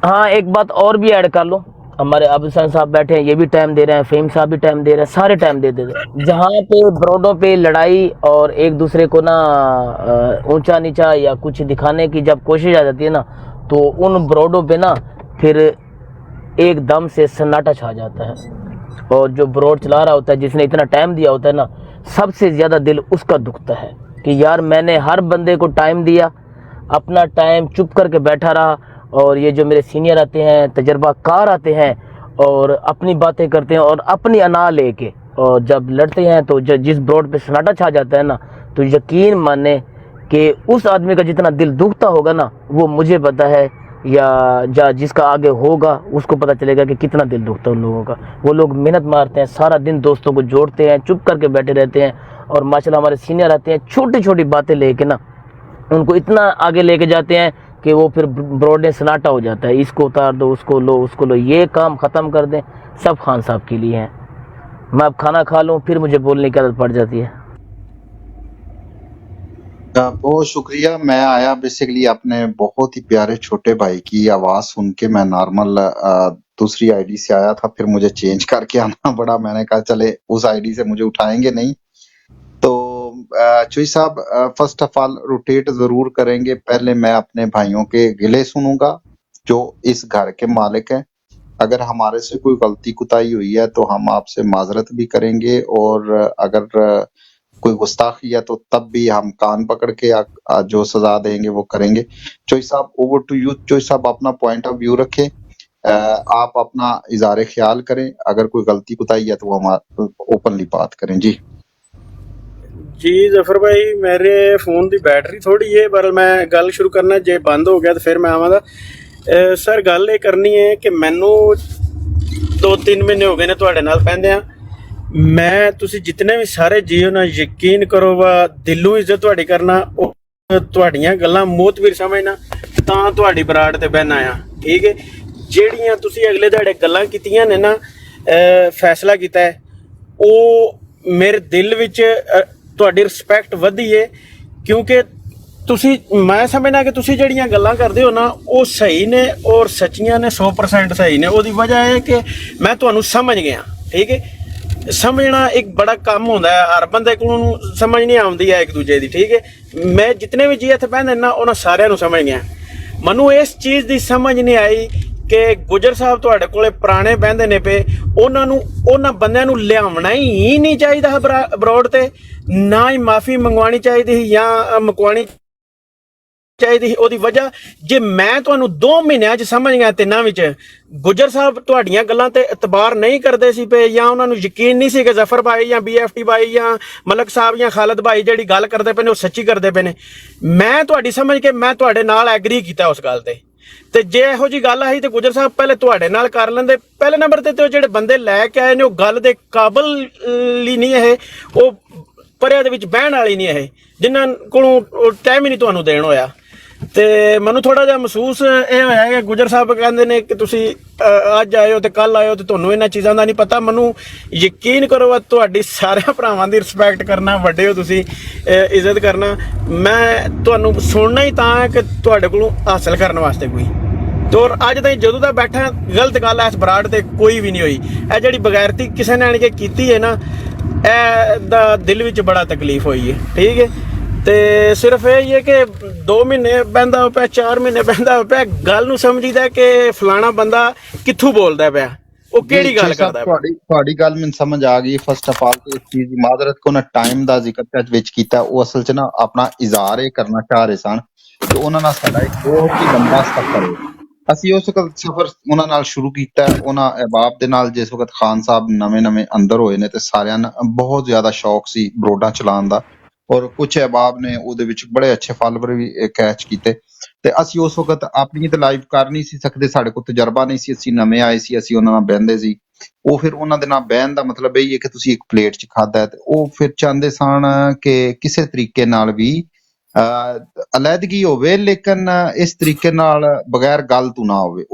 हाँ, एक बात और भी ऐड कर लो, हमारे अब्दुल हुसैन साहब बैठे हैं, ये भी टाइम दे रहे हैं, फ़हीम साहब भी टाइम दे रहे हैं, सारे टाइम दे देते हैं। जहाँ पे ब्रॉडों पे लड़ाई और एक दूसरे को ना ऊंचा नीचा या कुछ दिखाने की जब कोशिश आ जाती है ना, तो उन ब्रॉडों पे ना फिर एकदम से सन्नाटा छा जाता है। और जो ब्रॉड चला रहा होता है, जिसने इतना टाइम दिया होता है ना, सबसे ज़्यादा दिल उसका दुखता है कि यार मैंने हर बंदे को टाइम दिया, अपना टाइम चुप करके बैठा रहा, और ये जो मेरे सीनियर आते हैं, तजर्बाकार आते हैं और अपनी बातें करते हैं और अपनी अना लेके, और जब लड़ते हैं तो जिस ब्रॉड पे सन्नाटा छा जाता है ना, तो यकीन माने कि उस आदमी का जितना दिल दुखता होगा ना, वो मुझे पता है, या जिसका आगे होगा उसको पता चलेगा कि कितना दिल दुखता है उन लोगों का। वो लोग मेहनत मारते हैं, सारा दिन दोस्तों को जोड़ते हैं, चुप करके बैठे रहते हैं, और माशाल्लाह हमारे सीनियर आते हैं, छोटी छोटी बातें लेके ना उनको इतना आगे लेके जाते हैं कि वो फिर ब्रॉड में सन्नाटा हो जाता है, इसको उतार दो, उसको लो, उसको लो, ये काम ख़त्म कर दें, सब खान साहब के लिए हैं। मैं अब खाना खा लूँ, फिर मुझे बोलने की आदत पड़ जाती है। बहुत शुक्रिया। मैं आया बेसिकली अपने बहुत ही प्यारे छोटे भाई की आवाज सुन के। मैं नॉर्मल दूसरी आईडी से आया था, फिर मुझे चेंज करके आना पड़ा। मैंने कहा चले उस आईडी से मुझे उठाएंगे नहीं, तो चुई साहब फर्स्ट ऑफ ऑल रोटेट जरूर करेंगे। पहले मैं अपने भाइयों के गिले सुनूंगा जो इस घर के मालिक हैं। अगर हमारे से कोई गलती कुताही हुई है तो हम आपसे माजरत भी करेंगे, और अगर कोई गुस्ताखी है तो तब भी हम कान पकड़ के जो सजा देंगे वो करेंगे। चोई साहब ओवर टू यू। चोई साहब अपना पॉइंट ऑफ व्यू रखें, आप अपना इज़ारे ख्याल करें। अगर कोई गलती कुताही है तो हम ओपनली बात करें। जी जी जफर भाई, मेरे फोन की बैटरी थोड़ी है, पर मैं गल शुरू करना, जे बंद हो गया तो फिर मैं आवांगा। सर गल ये करनी है कि मैनू 2-3 महीने हो गए ने तुहाडे नाल पैंदियां। मैं तुसी जितने भी सारे जीओ ना, यकीन करो वा दिलों इज्जत तुहाडी करना, तुहाडियां गल्लां मोतबीर समझना, तां तुहाडी बराड़ ते बहना आया। ठीक है, ਜਿਹੜੀਆਂ ਤੁਸੀਂ ਅਗਲੇ ਤੁਹਾਡੇ ਗੱਲਾਂ ਕੀਤੀਆਂ ਨੇ ਨਾ, ਫੈਸਲਾ ਕੀਤਾ ਹੈ, ਉਹ ਮੇਰੇ ਦਿਲ ਵਿੱਚ ਤੁਹਾਡੀ ਰਿਸਪੈਕਟ ਵਧੀ ਹੈ, ਕਿਉਂਕਿ ਤੁਸੀਂ, ਮੈਂ ਸਮਝਣਾ ਕਿ ਤੁਸੀਂ ਜਿਹੜੀਆਂ ਗੱਲਾਂ ਕਰਦੇ ਹੋ ਨਾ, ਉਹ ਸਹੀ ਨੇ ਔਰ ਸੱਚੀਆਂ ਨੇ, 100% ਸਹੀ ਨੇ। ਉਹਦੀ ਵਜ੍ਹਾ ਹੈ ਕਿ ਮੈਂ ਤੁਹਾਨੂੰ ਸਮਝ ਗਿਆ। ਠੀਕ ਹੈ, ਸਮਝਣਾ ਇੱਕ ਬੜਾ ਕੰਮ ਹੁੰਦਾ ਹੈ, ਹਰ ਬੰਦੇ ਕੋਲ ਸਮਝ ਨਹੀਂ ਆਉਂਦੀ ਹੈ ਇੱਕ ਦੂਜੇ ਦੀ। ਠੀਕ ਹੈ, ਮੈਂ ਜਿਤਨੇ ਵੀ ਜੀ ਇੱਥੇ ਬਹਿੰਦੇ ਨਾ, ਉਹਨਾਂ ਸਾਰਿਆਂ ਨੂੰ ਸਮਝ ਗਿਆ। ਮੈਨੂੰ ਇਸ ਚੀਜ਼ ਦੀ ਸਮਝ ਨਹੀਂ ਆਈ ਕਿ ਗੁਜਰ ਸਾਹਿਬ ਤੁਹਾਡੇ ਕੋਲੇ ਪੁਰਾਣੇ ਬਹਿੰਦੇ ਨੇ ਪਏ, ਉਹਨਾਂ ਬੰਦਿਆਂ ਨੂੰ ਲਿਆਉਣਾ ਹੀ ਨਹੀਂ ਚਾਹੀਦਾ ਬਰੋਡ ਤੇ, ਨਾ ਹੀ ਮਾਫੀ ਮੰਗਵਾਉਣੀ ਚਾਹੀਦੀ ਸੀ ਜਾਂ ਮੁਕਵਾਉਣੀ ਚਾਹੀਦੀ ਸੀ। ਉਹਦੀ ਵਜ੍ਹਾ ਜੇ ਮੈਂ ਤੁਹਾਨੂੰ 2 ਮਹੀਨਿਆਂ 'ਚ ਸਮਝ ਗਿਆ, ਤਿੰਨਾਂ ਵਿੱਚ ਗੁਜਰ ਸਾਹਿਬ ਤੁਹਾਡੀਆਂ ਗੱਲਾਂ ਤੇ ਇਤਬਾਰ ਨਹੀਂ ਕਰਦੇ ਸੀ ਪਏ, ਜਾਂ ਉਹਨਾਂ ਨੂੰ ਯਕੀਨ ਨਹੀਂ ਸੀ ਕਿ ਜ਼ਫਰ ਭਾਈ ਜਾਂ BFT ਭਾਈ ਜਾਂ ਮਲਕ ਸਾਹਿਬ ਜਾਂ ਖਾਲਦ ਭਾਈ ਜਿਹੜੀ ਗੱਲ ਕਰਦੇ ਪਏ ਨੇ ਉਹ ਸੱਚੀ ਕਰਦੇ ਪਏ ਨੇ, ਮੈਂ ਤੁਹਾਡੀ ਸਮਝ ਕੇ ਮੈਂ ਤੁਹਾਡੇ ਨਾਲ ਐਗਰੀ ਕੀਤਾ ਉਸ ਗੱਲ ਤੇ ਜੇ ਇਹੋ ਜੀ ਗੱਲ ਆਈ ਤੇ ਗੁਜਰ ਸਾਹਿਬ ਪਹਿਲੇ ਤੁਹਾਡੇ ਨਾਲ ਕਰ ਲੈਂਦੇ। ਪਹਿਲੇ ਨੰਬਰ ਤੇ ਉਹ ਜਿਹੜੇ ਬੰਦੇ ਲੈ ਕੇ ਆਏ ਨੇ ਉਹ ਗੱਲ ਦੇ ਕਾਬਲ ਹੀ ਨਹੀਂ, ਇਹ ਉਹ ਪਰਿਆਂ ਦੇ ਵਿੱਚ ਬਹਿਣ ਵਾਲੀ ਨਹੀਂ, ਇਹ ਜਿਨ੍ਹਾਂ ਕੋਲੋਂ ਟਾਈਮ ਹੀ ਨਹੀਂ ਤੁਹਾਨੂੰ ਦੇਣ ਹੋਇਆ। ਤੇ ਮੈਨੂੰ ਥੋੜਾ ਜਿਹਾ ਮਹਿਸੂਸ ਇਹ ਹੋਇਆ ਕਿ ਗੁਜਰ ਸਾਹਿਬ ਕਹਿੰਦੇ ਨੇ ਕਿ ਤੁਸੀਂ ਅੱਜ ਆਇਓ ਤੇ ਕੱਲ ਆਇਓ ਤੇ ਤੁਹਾਨੂੰ ਇਹਨਾਂ ਚੀਜ਼ਾਂ ਦਾ ਨਹੀਂ ਪਤਾ। ਮੈਨੂੰ ਯਕੀਨ ਕਰੋ, ਤੁਹਾਡੀ ਸਾਰਿਆਂ ਭਰਾਵਾਂ ਦੀ ਰਿਸਪੈਕਟ ਕਰਨਾ, ਵੱਡੇ ਹੋ ਤੁਸੀਂ, ਇੱਜ਼ਤ ਕਰਨਾ। ਮੈਂ ਤੁਹਾਨੂੰ ਸੁਣਨਾ ਹੀ ਤਾਂ ਹੈ ਕਿ ਤੁਹਾਡੇ ਕੋਲੋਂ ਹਾਸਲ ਕਰਨ ਵਾਸਤੇ ਕੋਈ। ਤੇ ਅੱਜ ਤਾਈਂ ਜਦੋਂ ਦਾ ਬੈਠਾ, ਗਲਤ ਗੱਲ ਇਸ ਬਰਾੜ ਤੇ ਕੋਈ ਵੀ ਨਹੀਂ ਹੋਈ। ਇਹ ਜਿਹੜੀ ਬਗੈਰਤੀ ਕਿਸੇ ਨੇ ਆਣ ਕੇ ਕੀਤੀ ਹੈ ਨਾ, ਇਹਦਾ ਦਿਲ ਵਿੱਚ ਬੜਾ ਤਕਲੀਫ ਹੋਈ ਹੈ। ਠੀਕ ਹੈ, ਤੇ ਸਿਰਫ ਇਹ ਹੀ ਹੈ ਕਿ 2 ਮਹੀਨੇ ਬਹਿੰਦਾ ਪਿਆ, 4 ਮਹੀਨੇ ਬਹਿੰਦਾ ਪਿਆ, ਗੱਲ ਨੂੰ ਸਮਝੀਦਾ ਕਿ ਫਲਾਣਾ ਬੰਦਾ ਕਿੱਥੋਂ ਬੋਲਦਾ ਪਿਆ, ਉਹ ਕਿਹੜੀ ਗੱਲ ਕਰਦਾ ਪਿਆ। ਤੁਹਾਡੀ ਗੱਲ ਮੈਨੂੰ ਸਮਝ ਆ ਗਈ। ਫਸਟ ਆਫ ਆਲ ਇਸ ਚੀਜ਼ ਦੀ ਮਾਜ਼ਰਤ ਕੋ ਨਾ ਟਾਈਮ ਦਾ ਜ਼ਿਕਰ ਵਿੱਚ ਕੀਤਾ, ਉਹ ਅਸਲ 'ਚ ਨਾ ਆਪਣਾ ਇਜ਼ਹਾਰ ਇਹ ਕਰਨਾ ਚਾਹ ਰਹੇ ਸਨ ਕਿ ਉਹਨਾਂ ਨਾਲ ਸਾਡਾ ਇੱਕ ਬਹੁਤ ਹੀ ਲੰਬਾ ਸਫ਼ਰ ਹੈ। ਅਸੀਂ ਉਸ ਵਕਤ ਸਫ਼ਰ ਉਹਨਾਂ ਨਾਲ ਸ਼ੁਰੂ ਕੀਤਾ, ਉਹਨਾਂ ਅਹਿਬਾਬ ਦੇ ਨਾਲ, ਜਿਸ ਵਕਤ ਖਾਨ ਸਾਹਿਬ ਨਵੇਂ ਅੰਦਰ ਹੋਏ ਨੇ ਤੇ ਸਾਰਿਆਂ ਨੂੰ ਬਹੁਤ ਜ਼ਿਆਦਾ ਸ਼ੌਕ ਸੀ ਬਰੋਡਾਂ ਚਲਾਉਣ ਦਾ। ਔਰ ਕੁਝ ਅਹਿਬਾਬ ਨੇ ਉਹਦੇ ਵਿੱਚ ਬੜੇ ਅੱਛੇ ਫਾਲੋਅਰ ਵੀ ਕੈਚ ਕੀਤੇ ਤੇ ਅਸੀਂ ਉਸ ਵਕਤ ਆਪਣੀ ਤੇ ਲਾਈਵ ਕਰ ਨਹੀਂ ਸੀ ਸਕਦੇ, ਸਾਡੇ ਕੋਲ ਤਜਰਬਾ ਨਹੀਂ ਸੀ, ਅਸੀਂ ਨਵੇਂ ਆਏ ਸੀ, ਅਸੀਂ ਉਹਨਾਂ ਨਾਲ ਬਹਿੰਦੇ ਸੀ। ਉਹ ਫਿਰ ਉਹਨਾਂ ਦੇ ਨਾਲ ਬਹਿਣ ਦਾ ਮਤਲਬ ਇਹ ਹੈ ਕਿ ਤੁਸੀਂ ਇੱਕ ਪਲੇਟ 'ਚ ਖਾਧਾ ਹੈ, ਤੇ ਉਹ ਫਿਰ ਚਾਹੁੰਦੇ ਸਨ ਕਿ ਕਿਸੇ ਤਰੀਕੇ ਨਾਲ ਵੀ ਅਲੱਦਗੀ ਹੋਵੇ, ਲੇਕਿਨ ਇਸ ਤਰੀਕੇ ਨਾਲ ਬਗੈਰ ਗੱਲ ਤੋਂ ਨਾ ਹੋਵੇ।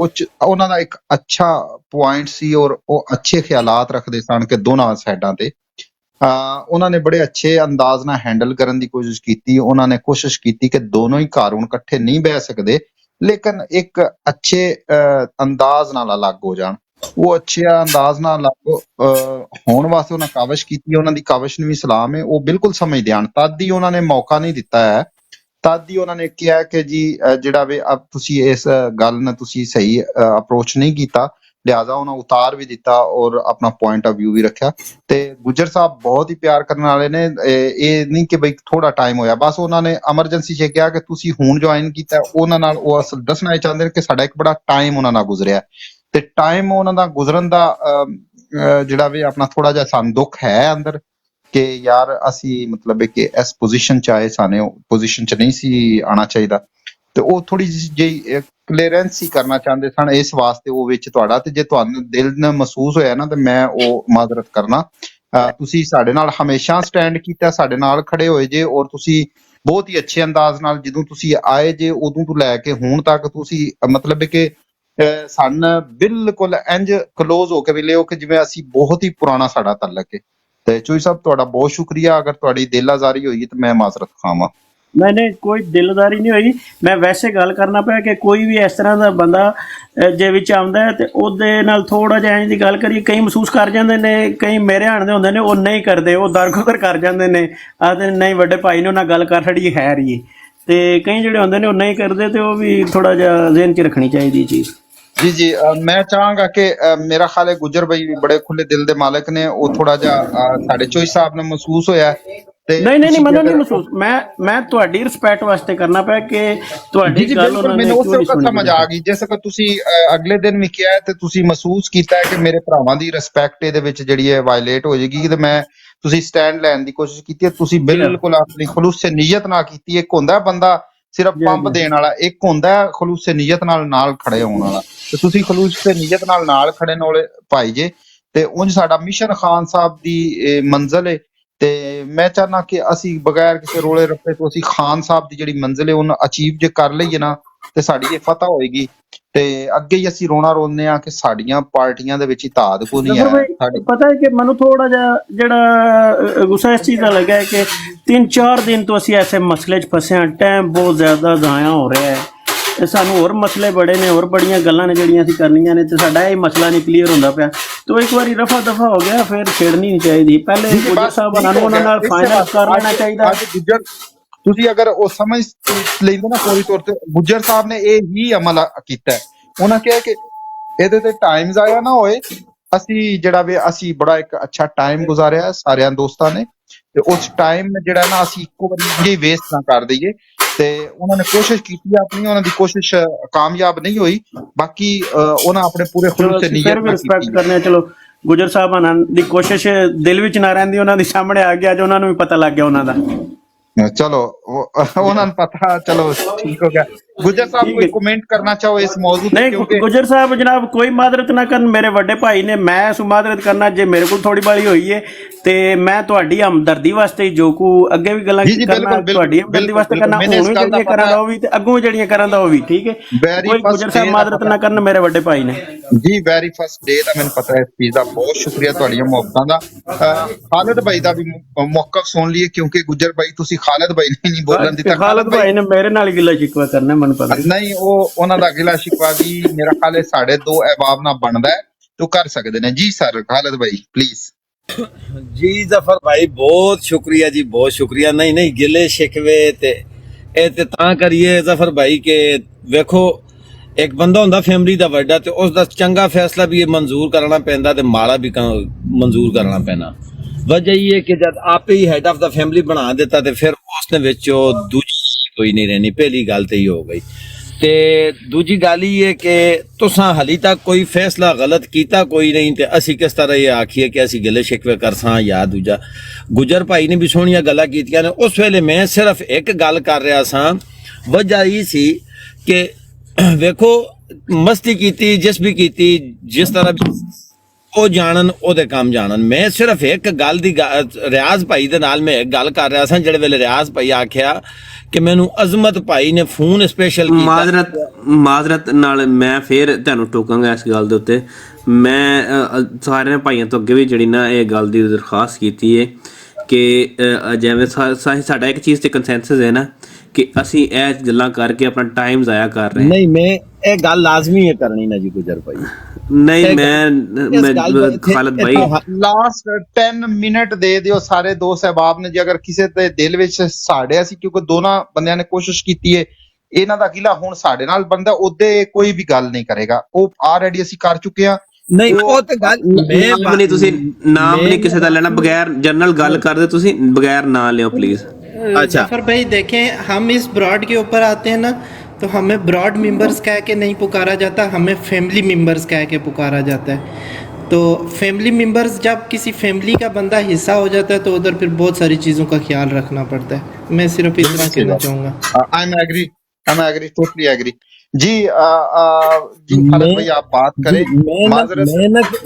ਉਹਨਾਂ ਦਾ ਇੱਕ ਅੱਛਾ ਪੁਆਇੰਟ ਸੀ ਔਰ ਉਹ ਅੱਛੇ ਖਿਆਲਾਤ ਰੱਖਦੇ ਸਨ ਕਿ ਦੋਨਾਂ ਸਾਈਡਾਂ ਤੇ ਉਹਨਾਂ ਨੇ ਬੜੇ ਅੱਛੇ ਅੰਦਾਜ਼ ਨਾਲ ਹੈਂਡਲ ਕਰਨ ਦੀ ਕੋਸ਼ਿਸ਼ ਕੀਤੀ। ਉਹਨਾਂ ਨੇ ਕੋਸ਼ਿਸ਼ ਕੀਤੀ ਕਿ ਦੋਨੋਂ ਹੀ ਘਰ ਹੁਣ ਇਕੱਠੇ ਨਹੀਂ ਬਹਿ ਸਕਦੇ, ਲੇਕਿਨ ਇੱਕ ਅੱਛੇ ਅੰਦਾਜ਼ ਨਾਲ ਅਲੱਗ ਹੋ ਜਾਣ। ਉਹ ਅੱਛੇ ਅੰਦਾਜ਼ ਨਾਲ ਅਲੱਗ ਹੋਣ ਵਾਸਤੇ ਉਹਨਾਂ ਕਾਵਿਸ਼ ਕੀਤੀ। ਉਹਨਾਂ ਦੀ ਕਾਵਿਸ਼ ਨੂੰ ਵੀ ਸਲਾਮ ਹੈ, ਉਹ ਬਿਲਕੁਲ ਸਮਝਦੇ ਹਨ। ਤਦ ਹੀ ਉਹਨਾਂ ਨੇ ਮੌਕਾ ਨਹੀਂ ਦਿੱਤਾ ਹੈ, ਤਦ ਹੀ ਉਹਨਾਂ ਨੇ ਕਿਹਾ ਕਿ ਜੀ ਜਿਹੜਾ ਵੀ ਤੁਸੀਂ ਇਸ ਗੱਲ ਨਾਲ ਤੁਸੀਂ ਸਹੀ ਅਪਰੋਚ ਨਹੀਂ ਕੀਤਾ, ਲਿਹਾਜ਼ਾ ਉਹਨਾਂ ਉਤਾਰ ਵੀ ਦਿੱਤਾ ਔਰ ਆਪਣਾ ਪੁਆਇੰਟ ਆਫ ਵਿਊ ਵੀ ਰੱਖਿਆ। ਤੇ ਗੁੱਜਰ ਸਾਹਿਬ ਬਹੁਤ ਹੀ ਪਿਆਰ ਕਰਨ ਵਾਲੇ ਨੇ। ਇਹ ਨਹੀਂ ਕਿ ਬਈ ਥੋੜਾ ਟਾਈਮ ਹੋਇਆ, ਬਸ ਉਹਨਾਂ ਨੇ ਐਮਰਜੈਂਸੀ 'ਚ ਕਿਹਾ ਕਿ ਤੁਸੀਂ ਹੁਣ ਜੁਆਇਨ ਕੀਤਾ। ਉਹਨਾਂ ਨਾਲ ਉਹ ਅਸਲ ਦੱਸਣਾ ਚਾਹੁੰਦੇ ਨੇ ਕਿ ਸਾਡਾ ਇੱਕ ਬੜਾ ਟਾਈਮ ਉਹਨਾਂ ਨਾਲ ਗੁਜ਼ਰਿਆ, ਤੇ ਟਾਈਮ ਉਹਨਾਂ ਦਾ ਗੁਜ਼ਰਨ ਦਾ ਜਿਹੜਾ ਵੀ ਆਪਣਾ ਥੋੜਾ ਜਿਹਾ ਸਾਨੂੰ ਦੁੱਖ ਹੈ ਅੰਦਰ ਕਿ ਯਾਰ ਅਸੀਂ ਮਤਲਬ ਕਿ ਇਸ ਪੋਜੀਸ਼ਨ 'ਚ ਆਏ, ਸਾਨੂੰ ਪੋਜੀਸ਼ਨ 'ਚ ਨਹੀਂ ਸੀ ਆਉਣਾ ਚਾਹੀਦਾ। ਤੇ ਉਹ ਥੋੜੀ ਜਿਹੀ ਕਲੀਅਰੈਂਸ ਹੀ ਕਰਨਾ ਚਾਹੁੰਦੇ ਸਨ, ਇਸ ਵਾਸਤੇ ਉਹ ਵਿੱਚ ਤੁਹਾਡਾ। ਤੇ ਜੇ ਤੁਹਾਨੂੰ ਦਿਲ ਨਾਲ ਮਹਿਸੂਸ ਹੋਇਆ ਨਾ, ਤੇ ਮੈਂ ਉਹ ਮਾਜ਼ਰਤ ਕਰਨਾ। ਤੁਸੀਂ ਸਾਡੇ ਨਾਲ ਹਮੇਸ਼ਾ ਸਟੈਂਡ ਕੀਤਾ, ਸਾਡੇ ਨਾਲ ਖੜੇ ਹੋਏ ਜੇ, ਔਰ ਤੁਸੀਂ ਬਹੁਤ ਹੀ ਅੱਛੇ ਅੰਦਾਜ਼ ਨਾਲ ਜਦੋਂ ਤੁਸੀਂ ਆਏ ਜੇ ਉਦੋਂ ਤੋਂ ਲੈ ਕੇ ਹੁਣ ਤੱਕ ਤੁਸੀਂ ਮਤਲਬ ਕਿ ਸਾਨੂੰ ਬਿਲਕੁਲ ਇੰਜ ਕਲੋਜ਼ ਹੋ ਕੇ ਮਿਲੇ ਹੋ ਕਿ ਜਿਵੇਂ ਅਸੀਂ ਬਹੁਤ ਹੀ ਪੁਰਾਣਾ ਸਾਡਾ ਤਾਲੁਕ ਹੈ। ਤੇ ਚੋਈ ਸਾਹਿਬ ਤੁਹਾਡਾ ਬਹੁਤ ਸ਼ੁਕਰੀਆ। ਅਗਰ ਤੁਹਾਡੀ ਦਿਲ ਆਜ਼ਾਰੀ ਹੋਈ ਤਾਂ ਮੈਂ ਮਾਜ਼ਰਤ ਖਾਵਾਂ। मैंने कोई दिलदारी नहीं हुई, मैं वैसे गल करना पाया कि कोई भी इस तरह का बंदा जे विच आउंदा है ते ओदे नाल थोड़ा जिहा इंज दी गल करिए, कई महसूस कर जांदे ने, कई मेरे आण दे हुंदे ने वो नहीं करदे, वो दरगुजर कर जांदे ने, आखदे नहीं वड्डे भाई ने उन्हां गल कर छड़ी है रही। ते कई जिहड़े हुंदे ने वो नहीं करदे, ते वो भी थोड़ा जिहा ज़हन च रखनी चाहिदी चीज़। जी जी मैं चाहांगा कि मेरा ख्याल है गुजर भाई बड़े खुले दिल दे मालिक ने, वो थोड़ा जिहा साडे चोई साहब ने महसूस होया ते नहीं मैंने नहीं महसूस, मैं ਤੁਹਾਡੀ ਰਿਸਪੈਕਟ ਵਾਸਤੇ ਕਰਨਾ ਪਿਆ ਕਿ ਤੁਹਾਡੀ जी ਗੱਲ बिल्कुल ਉਹਨਾਂ ਨੇ मैंने ਕਿਉਂ उस ਨਹੀਂ वक्त ਸੁਣੀ। समझ आ गई जिस वक्त ਤੁਸੀਂ ਅਗਲੇ ਦਿਨ ਵੀ ਕਿਹਾ ਤੇ ਤੁਸੀਂ ਮਹਿਸੂਸ ਕੀਤਾ ਹੈ ਕਿ ਮੇਰੇ ਭਰਾਵਾਂ ਦੀ ਰਿਸਪੈਕਟ ਇਹਦੇ ਵਿੱਚ ਜਿਹੜੀ ਹੈ ਵਾਇਲੇਟ ਹੋ ਜਾਏਗੀ, ਤੇ ਮੈਂ ਤੁਸੀਂ ਸਟੈਂਡ ਲੈਣ ਦੀ ਕੋਸ਼ਿਸ਼ ਕੀਤੀ ਹੈ। ਤੁਸੀਂ ਬਿਲਕੁਲ ਆਪਣੀ ਖਲੂਸ ਸੇ ਨੀਅਤ ਨਾਲ ਕੀਤੀ। ਇੱਕ ਹੁੰਦਾ ਬੰਦਾ ਸਿਰਫ ਪੰਪ ਦੇਣ ਵਾਲਾ, ਇੱਕ ਹੁੰਦਾ ਖਲੂਸ ਸੇ ਨੀਅਤ ਨਾਲ ਖੜੇ ਹੋਣ ਵਾਲਾ, ਤੇ ਤੁਸੀਂ ਖਲੂਸ ਸੇ ਨੀਅਤ ਨਾਲ ਖੜੇ ਵਾਲੇ ਭਾਈ ਜੇ। ਤੇ ਉਂਝ ਸਾਡਾ ਮਿਸ਼ਨ ਖਾਨ ਸਾਹਿਬ ਦੀ ਮੰਜ਼ਿਲ ਹੈ, ਤੇ ਮੈਂ ਚਾਹਨਾ ਕਿ ਅਸੀਂ ਬਗੈਰ ਕਿਸੇ ਰੋਲੇ ਰੱਪੇ ਤੋਂ ਅਸੀਂ ਖਾਨ ਸਾਹਿਬ ਦੀ ਜਿਹੜੀ ਮੰਜ਼ਿਲ ਹੈ ਉਹਨੂੰ ਅਚੀਵ ਜੇ ਕਰ ਲਈਏ ਨਾ, ਤੇ ਸਾਡੀ ਇਹ ਫਤਹ ਹੋਏਗੀ। ਤੇ ਅੱਗੇ ਹੀ ਅਸੀਂ ਰੋਣਾ ਰੋਂਦੇ ਆ ਕਿ ਸਾਡੀਆਂ ਪਾਰਟੀਆਂ ਦੇ ਵਿੱਚ ਇਤਾਦ ਕੋ ਨਹੀਂ ਹੈ। ਪਤਾ ਹੈ ਕਿ ਮੈਨੂੰ ਥੋੜਾ ਜਿਹਾ ਜਿਹੜਾ ਗੁੱਸਾ ਇਸ ਚੀਜ਼ ਦਾ ਲੱਗਾ ਹੈ ਕਿ 3-4 ਦਿਨ ਤੋਂ ਅਸੀਂ ਐਸੇ ਮਸਲੇ 'ਚ ਫਸੇ ਹਾਂ, ਟਾਈਮ ਬਹੁਤ ਜ਼ਿਆਦਾ ਜ਼ਾਇਆ ਹੋ ਰਿਹਾ ਹੈ, ਤੇ ਸਾਨੂੰ ਹੋਰ ਮਸਲੇ ਬੜੇ ਨੇ, ਹੋਰ ਬੜੀਆਂ ਗੱਲਾਂ ਨੇ ਜਿਹੜੀਆਂ ਅਸੀਂ ਕਰਨੀਆਂ ਨੇ, ਤੇ ਸਾਡਾ ਇਹ ਮਸਲਾ ਨਹੀਂ ਕਲੀਅਰ ਹੁੰਦਾ ਪਿਆ। ਤੋ ਇੱਕ ਵਾਰੀ ਰਫਾ ਦਫਾ ਹੋ ਗਿਆ, ਫਿਰ ਛੇੜਨੀ ਨਹੀਂ ਚਾਹੀਦੀ। ਪਹਿਲੇ ਗੁੱਜਰ ਸਾਹਿਬ ਨੂੰ ਉਹਨਾਂ ਨਾਲ ਫਾਈਨਲ ਕਰ ਲੈਣਾ ਚਾਹੀਦਾ। ਤੁਸੀਂ ਅਗਰ ਉਹ ਸਮਝ ਲੈਂਦੇ ਨਾ ਪੂਰੀ ਤੌਰ ਤੇ, ਗੁੱਜਰ ਸਾਹਿਬ ਨੇ ਇਹ ਹੀ ਅਮਲ ਕੀਤਾ। ਉਹਨਾਂ ਕਿਹਾ ਕਿ ਇਹਦੇ ਤੇ ਟਾਈਮ ਜ਼ਾਇਆ ਨਾ ਹੋਏ, ਅਸੀਂ ਜਿਹੜਾ ਵੀ ਅਸੀਂ ਬੜਾ ਇੱਕ ਅੱਛਾ ਟਾਈਮ ਗੁਜ਼ਾਰਿਆ ਸਾਰਿਆਂ ਦੋਸਤਾਂ ਨੇ, ਤੇ ਉਸ ਟਾਈਮ ਜਿਹੜਾ ਨਾ ਅਸੀਂ ਇੱਕੋ ਵਾਰੀ ਵੇਸਟ ਨਾ ਕਰ ਦਈਏ। ਤੇ ਉਹਨਾਂ ਨੇ ਕੋਸ਼ਿਸ਼ ਕੀਤੀ ਆਪਣੀ, ਉਹਨਾਂ ਦੀ ਕੋਸ਼ਿਸ਼ ਕਾਮਯਾਬ ਨਹੀਂ ਹੋਈ, ਬਾਕੀ ਉਹਨਾਂ ਆਪਣੇ ਪੂਰੇ ਖੁਲੂਸ ਤੇ ਨੀਅਤ ਨਾਲ ਰਿਸਪੈਕਟ ਕਰਨੇ। ਚਲੋ ਗੁੱਜਰ ਸਾਹਿਬ ਦੀ ਕੋਸ਼ਿਸ਼ ਦਿਲ ਵਿੱਚ ਨਾ ਰਹਿੰਦੀ, ਉਹਨਾਂ ਦੇ ਸਾਹਮਣੇ ਆ ਗਿਆ, ਅੱਜ ਉਹਨਾਂ ਨੂੰ ਵੀ ਪਤਾ ਲੱਗ ਗਿਆ ਉਹਨਾਂ ਦਾ। चलो ਉਹਨਾਂ ਨੂੰ ਪਤਾ, ਚਲੋ ਠੀਕ ਹੋ ਗਿਆ। ਗੁੱਜਰ ਸਾਹਿਬ ਕੋਈ ਕਮੈਂਟ ਕਰਨਾ ਚਾਹੋ ਇਸ ਮੌਜੂ ਤੇ? ਨਹੀਂ ਗੁੱਜਰ ਸਾਹਿਬ ਜਨਾਬ ਕੋਈ ਮਾਦਰਤ ਨਾ ਕਰਨ, ਮੇਰੇ ਵੱਡੇ ਭਾਈ ਨੇ, ਮੈਂ ਸੁਮਾਦਰਤ ਕਰਨਾ ਜੇ ਮੇਰੇ ਕੋਲ ਥੋੜੀ ਬਾਲੀ ਹੋਈ ਹੈ, ਤੇ ਮੈਂ ਤੁਹਾਡੀ ਹਮਦਰਦੀ ਵਾਸਤੇ ਜੋ ਕੋ ਅੱਗੇ ਵੀ ਗੱਲਾਂ ਕਰਨਾ, ਤੁਹਾਡੀ ਹਮਦਰਦੀ ਵਾਸਤੇ ਕਰਨਾ, ਹੁਣ ਵੀ ਜਿਹੜੀਆਂ ਕਰਾਂ ਦਾ ਉਹ ਵੀ, ਤੇ ਅੱਗੋਂ ਜਿਹੜੀਆਂ ਕਰਾਂ ਦਾ ਉਹ ਵੀ, ਠੀਕ ਹੈ। ਕੋਈ ਗੁੱਜਰ ਸਾਹਿਬ ਮਾਦਰਤ ਨਾ ਕਰਨ, ਮੇਰੇ ਵੱਡੇ ਭਾਈ ਨੇ। ਜੀ ਵੈਰੀ ਫਸਟ ਡੇ ਦਾ ਮੈਨੂੰ ਪਤਾ ਹੈ ਇਸ ਚੀਜ਼ ਦਾ, ਬਹੁਤ ਸ਼ੁਕਰੀਆ ਤੁਹਾਡੀਆਂ ਮੁਹੱਬਤਾਂ ਦਾ। ਖਾਲਿਦ ਭਾਈ ਦਾ ਵੀ ਮੌਕਾ ਸੁਣ ਲਈਏ, ਕਿਉਂਕਿ ਗੁੱਜਰ ਭਾਈ ਤੁਸੀਂ ਖਾਲਿਦ ਭਾਈ ਨੇ ਨਹੀਂ ਬੋਲਣ ਦਿੱਤਾ। ਖਾਲਿਦ ਭਾਈ ਨੇ ਮੇਰੇ ਨਾਲ ਗਿਲਾ ਸ਼ਿਕਵਾ ਕਰਨਾ, ਮੈਨੂੰ ਪਤਾ ਨਹੀਂ, ਉਹ ਉਹਨਾਂ ਦਾ ਗਿਲਾ ਸ਼ਿਕਵਾ ਵੀ ਮੇਰਾ ਖਿਆਲ ਹੈ ਸਾਡੇ ਦੋ ਅਹਿਬਾਬ ਨਾਲ ਬਣਦਾ ਹੈ, तो कर सकते हैं। जी सर खालिद भाई प्लीज। जी जफर भाई बहुत शुक्रिया जी, बहुत शुक्रिया। नहीं नहीं गिले शिकवे ते तां करिए जफर भाई के वेखो एक बंदा हुंदा फैमिली दा वड्डा, ते उस दा चंगा फैसला भी मंजूर करना पैंदा ते माड़ा भी मंजूर करना पैना। वजह ये कि जब आप ही हेड ऑफ द फैमिली बना देता ते फिर उसने विच दूजी कोई नहीं रहनी, पहली गल तो ये हो गई। ਤੇ ਦੂਜੀ ਗੱਲ ਇਹ ਹੈ ਕਿ ਤੁਸਾਂ ਹਾਲੀ ਤੱਕ ਕੋਈ ਫੈਸਲਾ ਗਲਤ ਕੀਤਾ ਕੋਈ ਨਹੀਂ ਤੇ ਅਸੀਂ ਕਿਸ ਤਰ੍ਹਾਂ ਇਹ ਆਖੀਏ ਕਿ ਅਸੀਂ ਗਿਲੇ ਸ਼ਿਕਵੇ ਕਰਸਾਂ ਜਾਂ ਦੂਜਾ। ਗੁਜਰ ਭਾਈ ਨੇ ਵੀ ਸੋਹਣੀਆਂ ਗੱਲਾਂ ਕੀਤੀਆਂ ਨੇ। ਉਸ ਵੇਲੇ ਮੈਂ ਸਿਰਫ ਇੱਕ ਗੱਲ ਕਰ ਰਿਹਾ ਸਾਂ, ਵਜ੍ਹਾ ਇਹ ਸੀ ਕਿ ਵੇਖੋ ਮਸਤੀ ਕੀਤੀ ਜਿਸ ਵੀ ਕੀਤੀ ਜਿਸ ਤਰ੍ਹਾਂ ਵੀ ਉਹ ਜਾਣਨ ਉਹਦੇ ਕੰਮ ਜਾਣਨ। ਮੈਂ ਸਿਰਫ ਇੱਕ ਗੱਲ ਦੀ ਰਿਆਜ਼ ਭਾਈ ਦੇ ਨਾਲ ਮੈਂ ਇੱਕ ਗੱਲ ਕਰ ਰਿਹਾ ਸਾਂ, ਜਿਹੜੇ ਵੇਲੇ ਰਿਆਜ਼ ਭਾਈ ਆਖਿਆ ਕਿ ਮੈਨੂੰ ਅਜ਼ਮਤ ਭਾਈ ਨੇ ਫੋਨ ਸਪੈਸ਼ਲ ਕੀਤਾ। ਮਾਜ਼ਰਤ ਨਾਲ ਮੈਂ ਫੇਰ ਤੁਹਾਨੂੰ ਟੋਕਾਂਗਾ ਇਸ ਗੱਲ ਦੇ ਉੱਤੇ। ਮੈਂ ਸਾਰਿਆਂ ਭਾਈਆਂ ਤੋਂ ਅੱਗੇ ਵੀ ਜਿਹੜੀ ਨਾ ਇਹ ਗੱਲ ਦੀ ਦਰਖਾਸਤ ਕੀਤੀ ਹੈ ਕਿ ਜਿਵੇਂ ਸਾਡਾ ਇੱਕ ਚੀਜ਼ ਤੇ ਕੰਸੈਂਸਸ ਹੈ ਨਾ ਕਿ ਅਸੀਂ ਇਹ ਗੱਲਾਂ ਕਰਕੇ ਆਪਣਾ ਟਾਈਮ ਜ਼ਾਇਆ ਕਰ ਰਹੇ ਹਾਂ। ਨਹੀਂ ਮੈਂ ਇਹ ਗੱਲ ਲਾਜ਼ਮੀ ਹੈ ਕਰਨੀ ਨਾ ਜੀ ਗੁਜਰ ਭਾਈ। ਨਹੀਂ ਮੈਂ ਖਾਲਦ ਭਾਈ ਲਾਸਟ 10 ਮਿੰਟ ਦੇ ਦਿਓ ਸਾਰੇ ਦੋਸਤ ਅਹਿਬਾਬ ਨੇ, ਜੇ ਅਗਰ ਕਿਸੇ ਦੇ ਦਿਲ ਵਿੱਚ ਸਾੜਿਆ ਸੀ, ਕਿਉਂਕਿ ਦੋਨਾਂ ਬੰਦਿਆਂ ਨੇ ਕੋਸ਼ਿਸ਼ ਕੀਤੀ ਹੈ। ਇਹਨਾਂ ਦਾ ਗਿਲਾ ਹੁਣ ਸਾਡੇ ਨਾਲ ਬੰਦਾ ਉਹਦੇ ਕੋਈ ਵੀ ਗੱਲ ਨਹੀਂ ਕਰੇਗਾ, ਉਹ ਆਲਰੇਡੀ ਅਸੀਂ ਕਰ ਚੁੱਕੇ ਹਾਂ। ਨਹੀਂ ਉਹ ਤੇ ਗੱਲ ਮੈਂ ਨਹੀਂ, ਤੁਸੀਂ ਨਾਮ ਨਹੀਂ ਕਿਸੇ ਦਾ ਲੈਣਾ, ਬਗੈਰ ਜਨਰਲ ਗੱਲ ਕਰਦੇ ਤੁਸੀਂ ਬगैर ना लियो प्लीज। अच्छा जफर भाई देखें, हम इस ब्रॉड के ऊपर आते हैं ना तो हमें ब्रॉड मेंबर्स कह के नहीं पुकारा जाता, हमें फैमिली मेंबर्स कह के पुकारा जाता है। तो फैमिली मेंबर्स जब किसी फैमिली का बंदा हिस्सा हो जाता है तो उधर फिर बहुत सारी चीज़ों का ख्याल रखना पड़ता है। मैं सिर्फ इतना कहना चाहूँगा। I am agree, totally agree जी। जी खालिद भाई आप बात करें।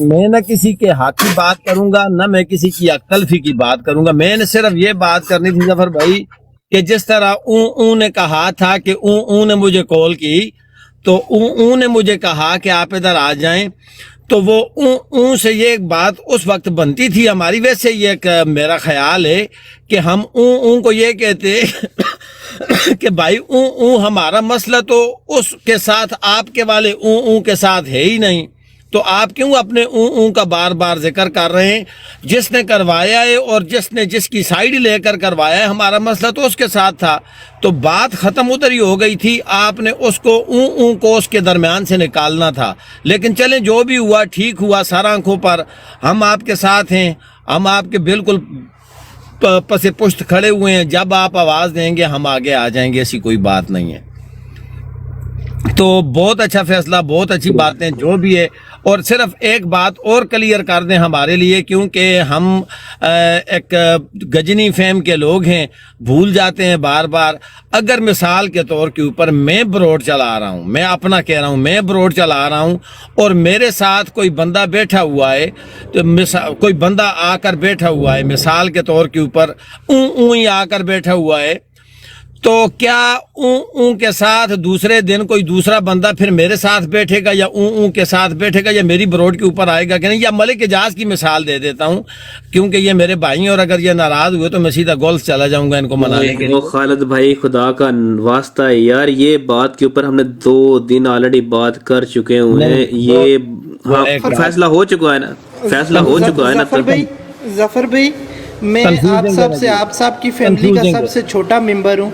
मैं न किसी के हक की बात करूंगा, न मैं किसी की अक्तलफी की बात करूंगा। मैंने सिर्फ ये बात करनी थी जफर भाई कि जिस तरह ऊ ने कहा था कि ऊ ने मुझे कॉल की, तो ऊ ने मुझे कहा कि आप इधर आ जाएं, तो वो ऊ से ये एक बात उस वक्त बनती थी हमारी। वैसे ये एक मेरा ख्याल है कि हम ऊ को ये कहते कि भाई ऊ हमारा मसला तो उसके साथ आपके वाले ऊ के साथ है ही नहीं, तो आप क्यों अपने ऊ का बार बार जिक्र कर रहे हैं? जिसने करवाया है और जिसने जिसकी साइड लेकर करवाया है, हमारा मसला तो उसके साथ था, तो बात खत्म उधर ही हो गई थी। आपने उसको ऊ को उसके दरमियान से निकालना था। लेकिन चलें, जो भी हुआ ठीक हुआ, सर आंखों पर हम आपके साथ हैं, हम आपके बिल्कुल पसे पुष्ट खड़े हुए हैं। जब आप आवाज देंगे हम आगे आ जाएंगे, ऐसी कोई बात नहीं है। तो बहुत अच्छा फैसला, बहुत अच्छी बातें जो भी है। और सिर्फ एक बात और क्लियर कर दें हमारे लिए, क्योंकि हम एक गजनी फेम के लोग हैं, भूल जाते हैं बार बार। अगर मिसाल के तौर के ऊपर मैं ब्रॉड चला रहा हूं, मैं अपना कह रहा हूं, मैं ब्रॉड चला रहा हूं और मेरे साथ कोई बंदा बैठा हुआ है, तो कोई बंदा आकर बैठा हुआ है, मिसाल के तौर के ऊपर ऊ ही आकर बैठा हुआ है, तो क्या ऊ के साथ दूसरे दिन कोई दूसरा बंदा फिर मेरे साथ बैठेगा या ऊ के साथ बैठेगा या मेरी ब्रॉड के ऊपर आएगा कि नहीं? या मलिक एजाज की मिसाल दे देता हूं, क्योंकि ये मेरे भाई हैं और अगर ये नाराज हुए तो मैं सीधा गोल्फ चला जाऊंगा इनको मनाने के लिए। खालिद भाई खुदा का वास्ता है यार, ये बात के ऊपर हमने 2 दिन ऑलरेडी बात कर चुके हुए हैं। ये फैसला हो चुका है ना, फैसला हो चुका है ना। जफर भाई मैं आप सबकी फैमिली का सबसे छोटा मेंबर हूँ,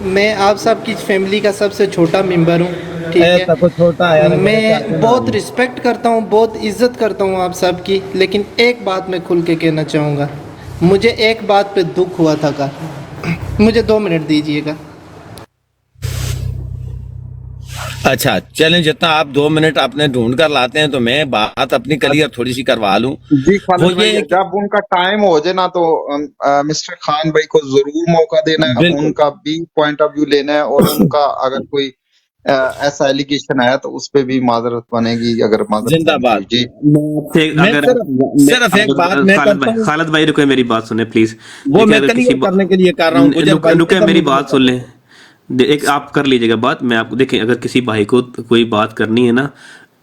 मैं आप सबकी फैमिली का सबसे छोटा मेंबर हूँ, ठीक है? छोटा है, मैं बहुत रिस्पेक्ट करता हूँ, बहुत इज्जत करता हूँ आप सबकी। लेकिन एक बात मैं खुल के कहना चाहूँगा, मुझे एक बात पे दुख हुआ था कल। मुझे 2 मिनट दीजिएगा। अच्छा चलें, जितना आप 2 मिनट अपने ढूंढ कर लाते हैं तो मैं बात अपनी क्लियर थोड़ी सी करवा लूं। जी खालिद भाई, जब उनका टाइम हो जाए ना तो मिस्टर खान भाई को जरूर मौका देना है, उनका भी पॉइंट ऑफ व्यू लेना है और उनका अगर कोई ऐसा एलिगेशन आया तो उस पे भी माजरत बनेगी। अगर माजरत जिंदाबाद जी। अगर सिर्फ एक बात मैं खालिद भाई रुके, मेरी बात सुने प्लीज। वो मैं क्लियर करने के लिए कर रहा हूँ, रुके मेरी बात सुन ले। एक आप कर लीजिएगा बात, मैं आपको देखें, अगर किसी भाई को कोई बात करनी है ना,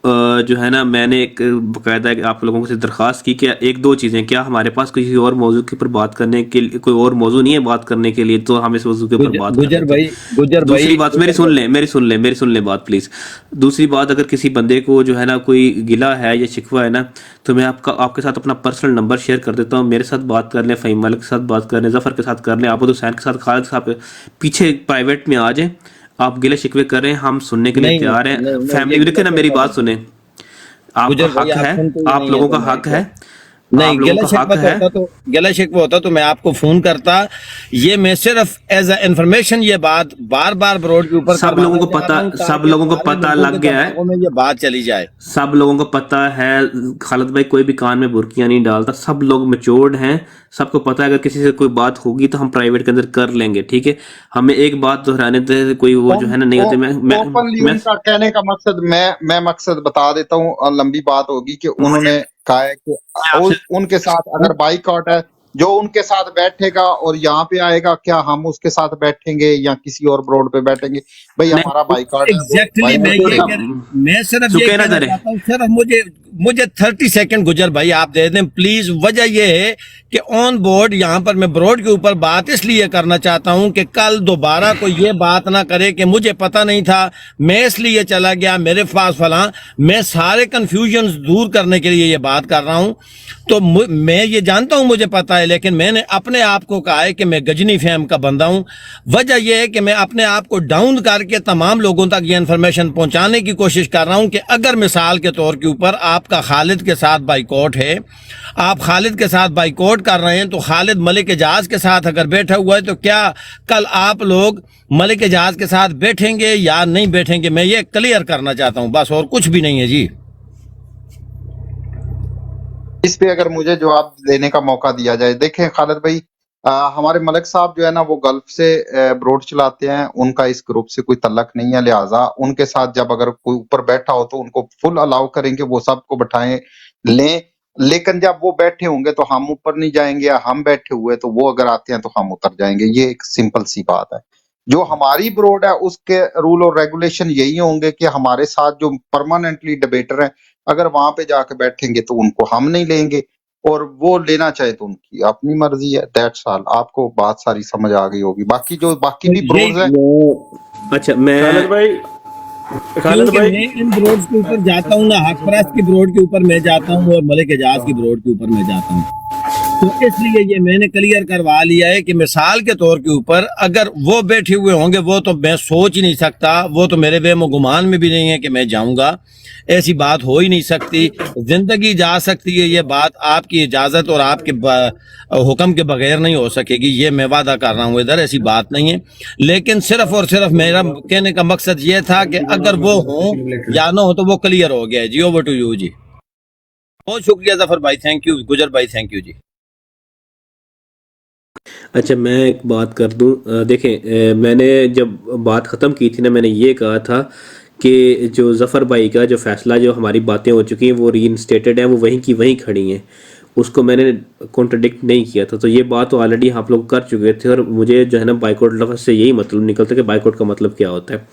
जो है ना, मैंने एक बाकायदा आप लोगों से दरख्वास्त की कि 1-2 चीज़ें, क्या हमारे पास किसी और मौजू के ऊपर बात करने के लिए कोई और मौजू नहीं है बात करने के लिए, तो हम इस मौजू के ऊपर बात गुजर भाई दूसरी बात मेरी सुन ले बात प्लीज़। दूसरी बात, अगर किसी बंदे को जो है ना कोई गिला है या शिकवा है ना, तो मैं आपके साथ अपना पर्सनल नंबर शेयर कर देता हूँ। मेरे साथ बात कर लें, फ़हीम मलिक के साथ बात कर लें, जफ़र के साथ कर लें, आबद हुसैन के साथ, खालिद साहब पीछे प्राइवेट में आ जाएं। आप गिले शिकवे कर रहे हैं, हम सुनने के लिए तैयार हैं। फैमिली देखे ना, मेरी बात सुने, आपका हक है, आप लोगों का हक है। नहीं, आप लोगों का हक है। गिला शिकवा होता तो मैं आपको फोन करता। ये मैं सिर्फ एज अ इंफॉर्मेशन ये बात बार बार ब्रॉड के ऊपर सब लोगों को पता, सब लोगों को पता लग गया है, में ये बात चली जाए। सब लोगों को पता है। खालिद भाई कोई भी कान में बुर्कियां नहीं डालता, सब लोग मैच्योर्ड हैं, सबको पता है अगर किसी से कोई बात होगी तो हम प्राइवेट के अंदर कर लेंगे, ठीक है। हमें एक बात दोहराने दे, कोई वो जो है ना नहीं होती। ओपनली उनका कहने का मकसद मैं मकसद बता देता हूँ और लंबी बात होगी कि उन्होंने कहा है कि उनके साथ अगर बाइकआउट है, जो उनके साथ बैठेगा और यहाँ पे आएगा, क्या हम उसके साथ बैठेंगे या किसी और ब्रोड पे बैठेंगे? भाई हमारा बाइकआउट एग्जैक्टली मैं सिर्फ ये कहना चाहता हूँ, सिर्फ मुझे 30 सेकंड गुजर भाई आप दे दें प्लीज। वजह यह है कि ऑन बोर्ड यहाँ पर मैं ब्रॉड के ऊपर बात इसलिए करना चाहता हूँ कि कल दोबारा कोई ये बात ना करे कि मुझे पता नहीं था, मैं इसलिए चला गया, मेरे पास फला। मैं सारे कंफ्यूजन दूर करने के लिए ये बात कर रहा हूँ। तो मैं ये जानता हूँ मुझे पता है, लेकिन मैंने अपने आप को कहा है कि मैं गजनी फैम का बंदा हूँ। वजह यह है कि मैं अपने आप को डाउन करके तमाम लोगों तक ये इन्फॉर्मेशन पहुंचाने की कोशिश कर रहा हूँ कि अगर मिसाल के तौर के ऊपर आपका खालिद के साथ बाइकआउट है, आप खालिद के साथ बाइकआउट कर रहे हैं, तो खालिद मलिक एजाज के साथ अगर बैठा हुआ है तो क्या कल आप लोग मलिक एजाज के साथ बैठेंगे या नहीं बैठेंगे? मैं ये क्लियर करना चाहता हूँ, बस, और कुछ भी नहीं है जी। इस पे अगर मुझे जवाब देने का मौका दिया जाए। देखें खालिद भाई, हमारे मलिक साहब जो है ना वो गल्फ से ब्रॉड चलाते हैं, उनका इस ग्रुप से कोई तल्लक नहीं है, लिहाजा उनके साथ जब अगर कोई ऊपर बैठा हो तो उनको फुल अलाउ करेंगे, वो सबको बैठाएं लें। लेकिन जब वो बैठे होंगे तो हम ऊपर नहीं जाएंगे, या हम बैठे हुए तो वो अगर आते हैं तो हम उतर जाएंगे। ये एक सिंपल सी बात है। जो हमारी ब्रॉड है उसके रूल और रेगुलेशन यही होंगे कि हमारे साथ जो परमानेंटली डिबेटर हैं, अगर वहां पे जाके बैठेंगे तो उनको हम नहीं लेंगे, और वो लेना चाहे तो उनकी अपनी मर्जी है। That's all. आपको बात सारी समझ आ गई होगी। बाकी जो बाकी भी ब्रोड्स हैं, अच्छा मैं खालिद भाई मैं इन ब्रॉड्स के ऊपर जाता हूँ ना, हक परस्त की ब्रॉड के ऊपर मैं जाता हूँ और मलिक एजाज की ब्रॉड के ऊपर मैं जाता हूँ, तो इसलिए ये मैंने क्लियर करवा लिया है कि मिसाल के तौर के ऊपर अगर वो बैठे हुए होंगे, वो तो मैं सोच ही नहीं सकता, वो तो मेरे वेम गुमान में भी नहीं है कि मैं जाऊंगा। ऐसी बात हो ही नहीं सकती। जिंदगी जा सकती है, ये बात आपकी इजाजत और आपके हुक्म के बगैर नहीं हो सकेगी, ये मैं वादा कर रहा हूँ। इधर ऐसी बात नहीं है, लेकिन सिर्फ और सिर्फ मेरा कहने का मकसद ये था कि अगर वो हो या ना हो तो वो क्लियर हो गया जी। ओवर टू यू जी। बहुत शुक्रिया जफर भाई, थैंक यू। गुजर भाई थैंक यू जी। अच्छा मैं एक बात कर दूं। देखें, मैंने जब बात ख़त्म की थी ना, मैंने ये कहा था कि जो ज़फ़र भाई का जो फ़ैसला, जो हमारी बातें हो चुकी हैं वो रीइंस्टेटेड हैं, वो वहीं की वहीं खड़ी हैं, उसको मैंने कॉन्ट्रडिक्ट नहीं किया था। तो ये बात तो ऑलरेडी आप लोग कर चुके थे, और मुझे जो है ना बाइकआउट लफ्ज़ से यही मतलब निकलता है कि बाइकआउट का मतलब क्या होता है।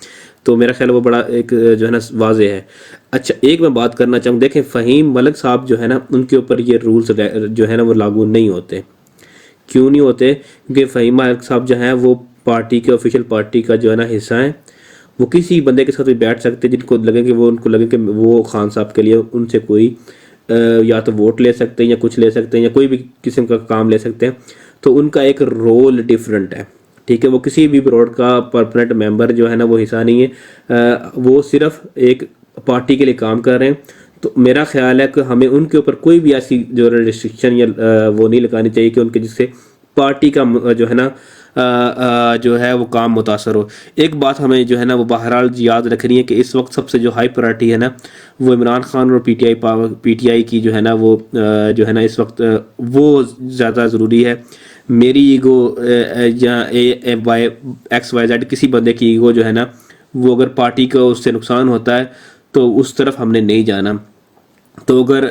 तो मेरा ख्याल वो बड़ा एक जो है ना वाज़ेह है। अच्छा एक मैं बात करना चाहूँ, देखें फ़हीम मलिक साहब जो है ना, उनके ऊपर ये रूल्स जो है ना वो लागू नहीं होते। क्यों नहीं होते? क्योंकि फ़हीम मलिक साहब जो हैं वो पार्टी के, ऑफिशियल पार्टी का जो है ना हिस्सा है। वो किसी बंदे के साथ भी बैठ सकते हैं जिनको लगे कि वो, उनको लगे कि वो खान साहब के लिए उनसे कोई या तो वोट ले सकते हैं या कुछ ले सकते हैं या कोई भी किस्म का काम ले सकते हैं। तो उनका एक रोल डिफरेंट है, ठीक है। वो किसी भी ब्रॉड का परमानेंट मेंबर जो है ना वो हिस्सा नहीं है, वो सिर्फ एक पार्टी के लिए काम कर रहे हैं। तो मेरा ख्याल है कि हमें उनके ऊपर कोई भी ऐसी जो रिस्ट्रिक्शन या वो नहीं लगानी चाहिए कि उनके जिससे पार्टी का जो है ना जो है वो काम मुतासर हो। एक बात हमें जो है ना वो बहरहाल याद रखनी है कि इस वक्त सबसे जो हाई प्रायोरिटी है ना वो इमरान खान और पीटीआई की जो है ना वो जो है ना इस वक्त वो ज़्यादा ज़रूरी है। मेरी ईगो या XYZ किसी बंदे की ईगो जो है ना वो अगर पार्टी को उससे नुकसान होता है तो उस तरफ हमने नहीं जाना। तो अगर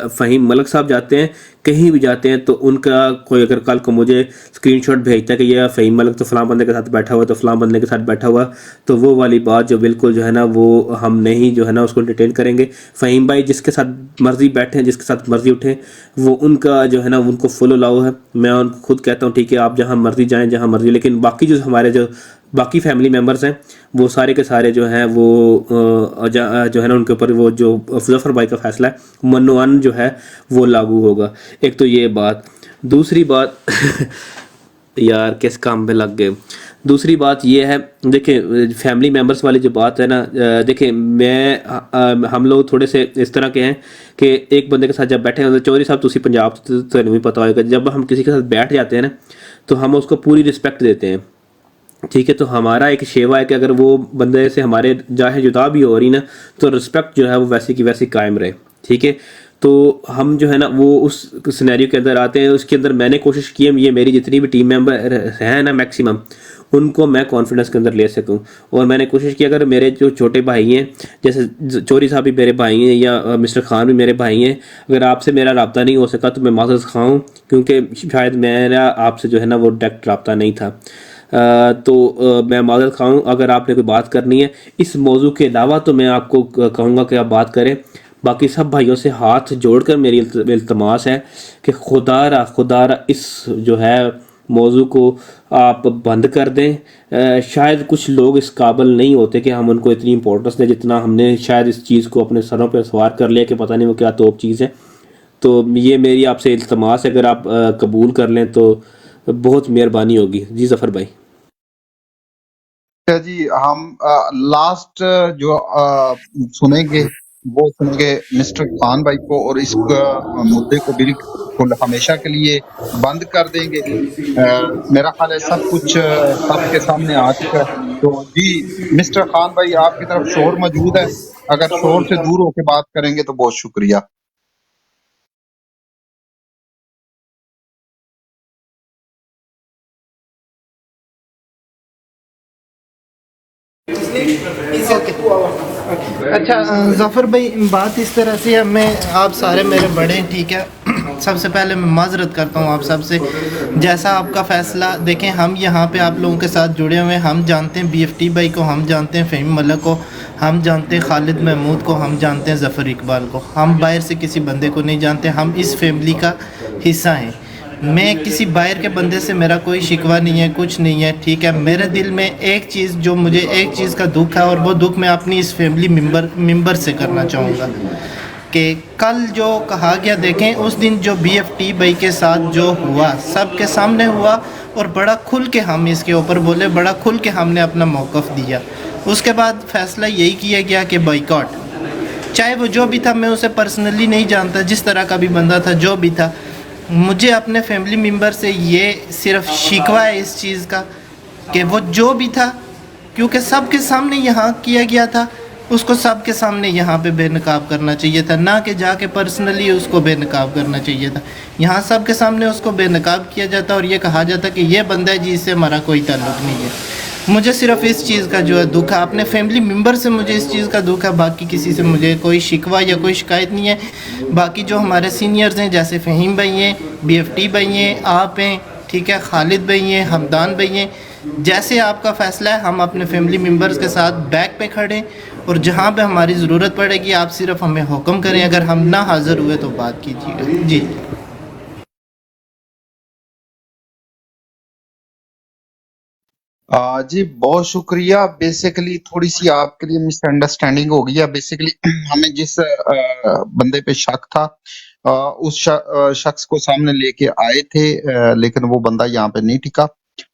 फ़हीम मलिक साहब जाते हैं, कहीं भी जाते हैं, तो उनका कोई अगर कल को मुझे स्क्रीनशॉट भेजता है कि ये फ़हीम मलिक तो फ़लाँ बंदे के साथ बैठा हुआ, तो फ़लाँ बंदे के साथ बैठा हुआ, तो वो वाली बात जो बिल्कुल जो है ना वो हम नहीं जो है ना उसको डिटेन करेंगे। फ़हीम भाई जिसके साथ मर्ज़ी बैठें, जिसके साथ मर्ज़ी उठें, वो उनका जो है ना उनको फुल अलाउ है। मैं उनको खुद कहता हूँ ठीक है आप जहाँ मर्ज़ी जाएँ, जहाँ मर्ज़ी, लेकिन बाकी जो हमारे जो बाकी फैमिली मेम्बर्स हैं वो सारे के सारे जो हैं वो जो है ना उनके ऊपर वो जो ज़फ़र भाई का फ़ैसला है मनोअन जो है वो लागू होगा। एक तो ये बात। दूसरी बात यार किस काम पे लग गए। दूसरी बात ये है, देखिए फैमिली मेम्बर्स वाली जो बात है ना, देखिए हम लोग थोड़े से इस तरह के हैं कि एक बंदे के साथ जब बैठे हैं, चौधरी साहब तुसी पंजाब तो नहीं पता होगा, जब हम किसी के साथ बैठ जाते हैं ना तो हम उसको पूरी रिस्पेक्ट देते हैं, ठीक है। तो हमारा एक शेवा है कि अगर वो बंदे से हमारे चाहे जुदा भी हो रही ना, तो रिस्पेक्ट जो है वो वैसी की वैसी कायम रहे, ठीक है। तो हम जो है ना वो उस सिनेरियो के अंदर आते हैं, उसके अंदर मैंने कोशिश की है, ये मेरी जितनी भी टीम मेंबर हैं ना मैक्सिमम, उनको मैं कॉन्फिडेंस के अंदर ले सकूं। और मैंने कोशिश की, अगर मेरे जो छोटे भाई हैं, जैसे चौधरी साहब भी मेरे भाई हैं या मिस्टर खान भी मेरे भाई हैं, अगर आपसे मेरा रब्ता नहीं हो सका तो मैं माजरत खाऊँ, क्योंकि शायद मेरा आपसे जो है ना वो डायरेक्ट रब्ता नहीं था। मैं माजरत खाऊँ। अगर आपने कोई बात करनी है इस मौजू के अलावा तो मैं आपको कहूँगा कि आप बात करें। बाकी सब भाइयों से हाथ जोड़कर मेरी इल्तमास है कि खुदारा इस जो है मौजू को आप बंद कर दें। शायद कुछ लोग इस काबिल नहीं होते कि हम उनको इतनी इम्पोर्टेंस दें जितना हमने शायद इस चीज़ को अपने सरों पर सवार कर लिया कि पता नहीं वो क्या तोप चीज़ है। तो ये मेरी आपसे इल्तमास है, अगर आप कबूल कर लें तो बहुत मेहरबानी होगी। जी जफ़र भाई। जी हम लास्ट जो सुनेंगे वो सुनेंगे मिस्टर खान भाई को, और इस मुद्दे को बिल्कुल हमेशा के लिए बंद कर देंगे। मेरा ख्याल है सब कुछ सबके सामने आ चुका है। तो जी मिस्टर खान भाई, आपकी तरफ शोर मौजूद है, अगर शोर से दूर होकर बात करेंगे तो बहुत शुक्रिया। अच्छा ज़फ़र भाई, बात इस तरह से है, मैं आप सारे मेरे बड़े हैं, ठीक है। सबसे पहले मैं माजरत करता हूँ आप सबसे, जैसा आपका फ़ैसला। देखें, हम यहाँ पे आप लोगों के साथ जुड़े हुए हैं। हम जानते हैं BFT भाई को, हम जानते हैं फ़हीम मलिक को, हम जानते हैं खालिद महमूद को, हम जानते हैं ज़फ़र इकबाल को। हम बाहर से किसी बंदे को नहीं जानते, हम इस फैमिली का हिस्सा हैं। मैं किसी बाहर के बंदे से मेरा कोई शिकवा नहीं है, कुछ नहीं है, ठीक है। मेरे दिल में एक चीज़, जो मुझे एक चीज़ का दुख है, और वो दुख मैं अपनी इस फैमिली मेंबर से करना चाहूँगा कि कल जो कहा गया, देखें उस दिन जो BFT भाई के साथ जो हुआ, सबके सामने हुआ, और बड़ा खुल के हम इसके ऊपर बोले, बड़ा खुल के हमने अपना मौक़िफ़ दिया। उसके बाद फ़ैसला यही किया गया कि बाइकॉट, चाहे वो जो भी था, मैं उसे पर्सनली नहीं जानता, जिस तरह का भी बंदा था, जो भी था, मुझे अपने फैमिली मेम्बर से ये सिर्फ शिकवा है इस चीज़ का कि वो जो भी था, क्योंकि सबके सामने यहाँ किया गया था, उसको सबके सामने यहाँ पे बेनकाब करना चाहिए था, ना कि जाके पर्सनली उसको बेनकाब करना चाहिए था। यहाँ सबके सामने उसको बेनकाब किया जाता और ये कहा जाता कि ये बंदा है जी, इससे हमारा कोई ताल्लुक़ नहीं है। मुझे सिर्फ इस चीज़ का जो है दुख है, अपने फैमिली मेम्बर से मुझे इस चीज़ का दुख है, बाकी किसी से मुझे कोई शिकवा या कोई शिकायत नहीं है। बाकी जो हमारे सीनियर्स हैं, जैसे फ़हीम भाई हैं, BFT भाई हैं, आप हैं, ठीक है, खालिद भाई हैं, हमदान भाई हैं, जैसे आपका फ़ैसला है, हम अपने फैमिली मेम्बर्स के साथ बैक पे खड़े, और जहाँ पे हमारी ज़रूरत पड़ेगी आप सिर्फ हमें हुक्म करें, अगर हम ना हाज़िर हुए तो बात कीजिएगा। जी जी बहुत शुक्रिया। बेसिकली थोड़ी सी आपके लिए मिसअंडरस्टैंडिंग हो गई है। बेसिकली हमें जिस बंदे पे शक था, उस शख्स को सामने लेके आए थे, लेकिन वो बंदा यहाँ पे नहीं टिका,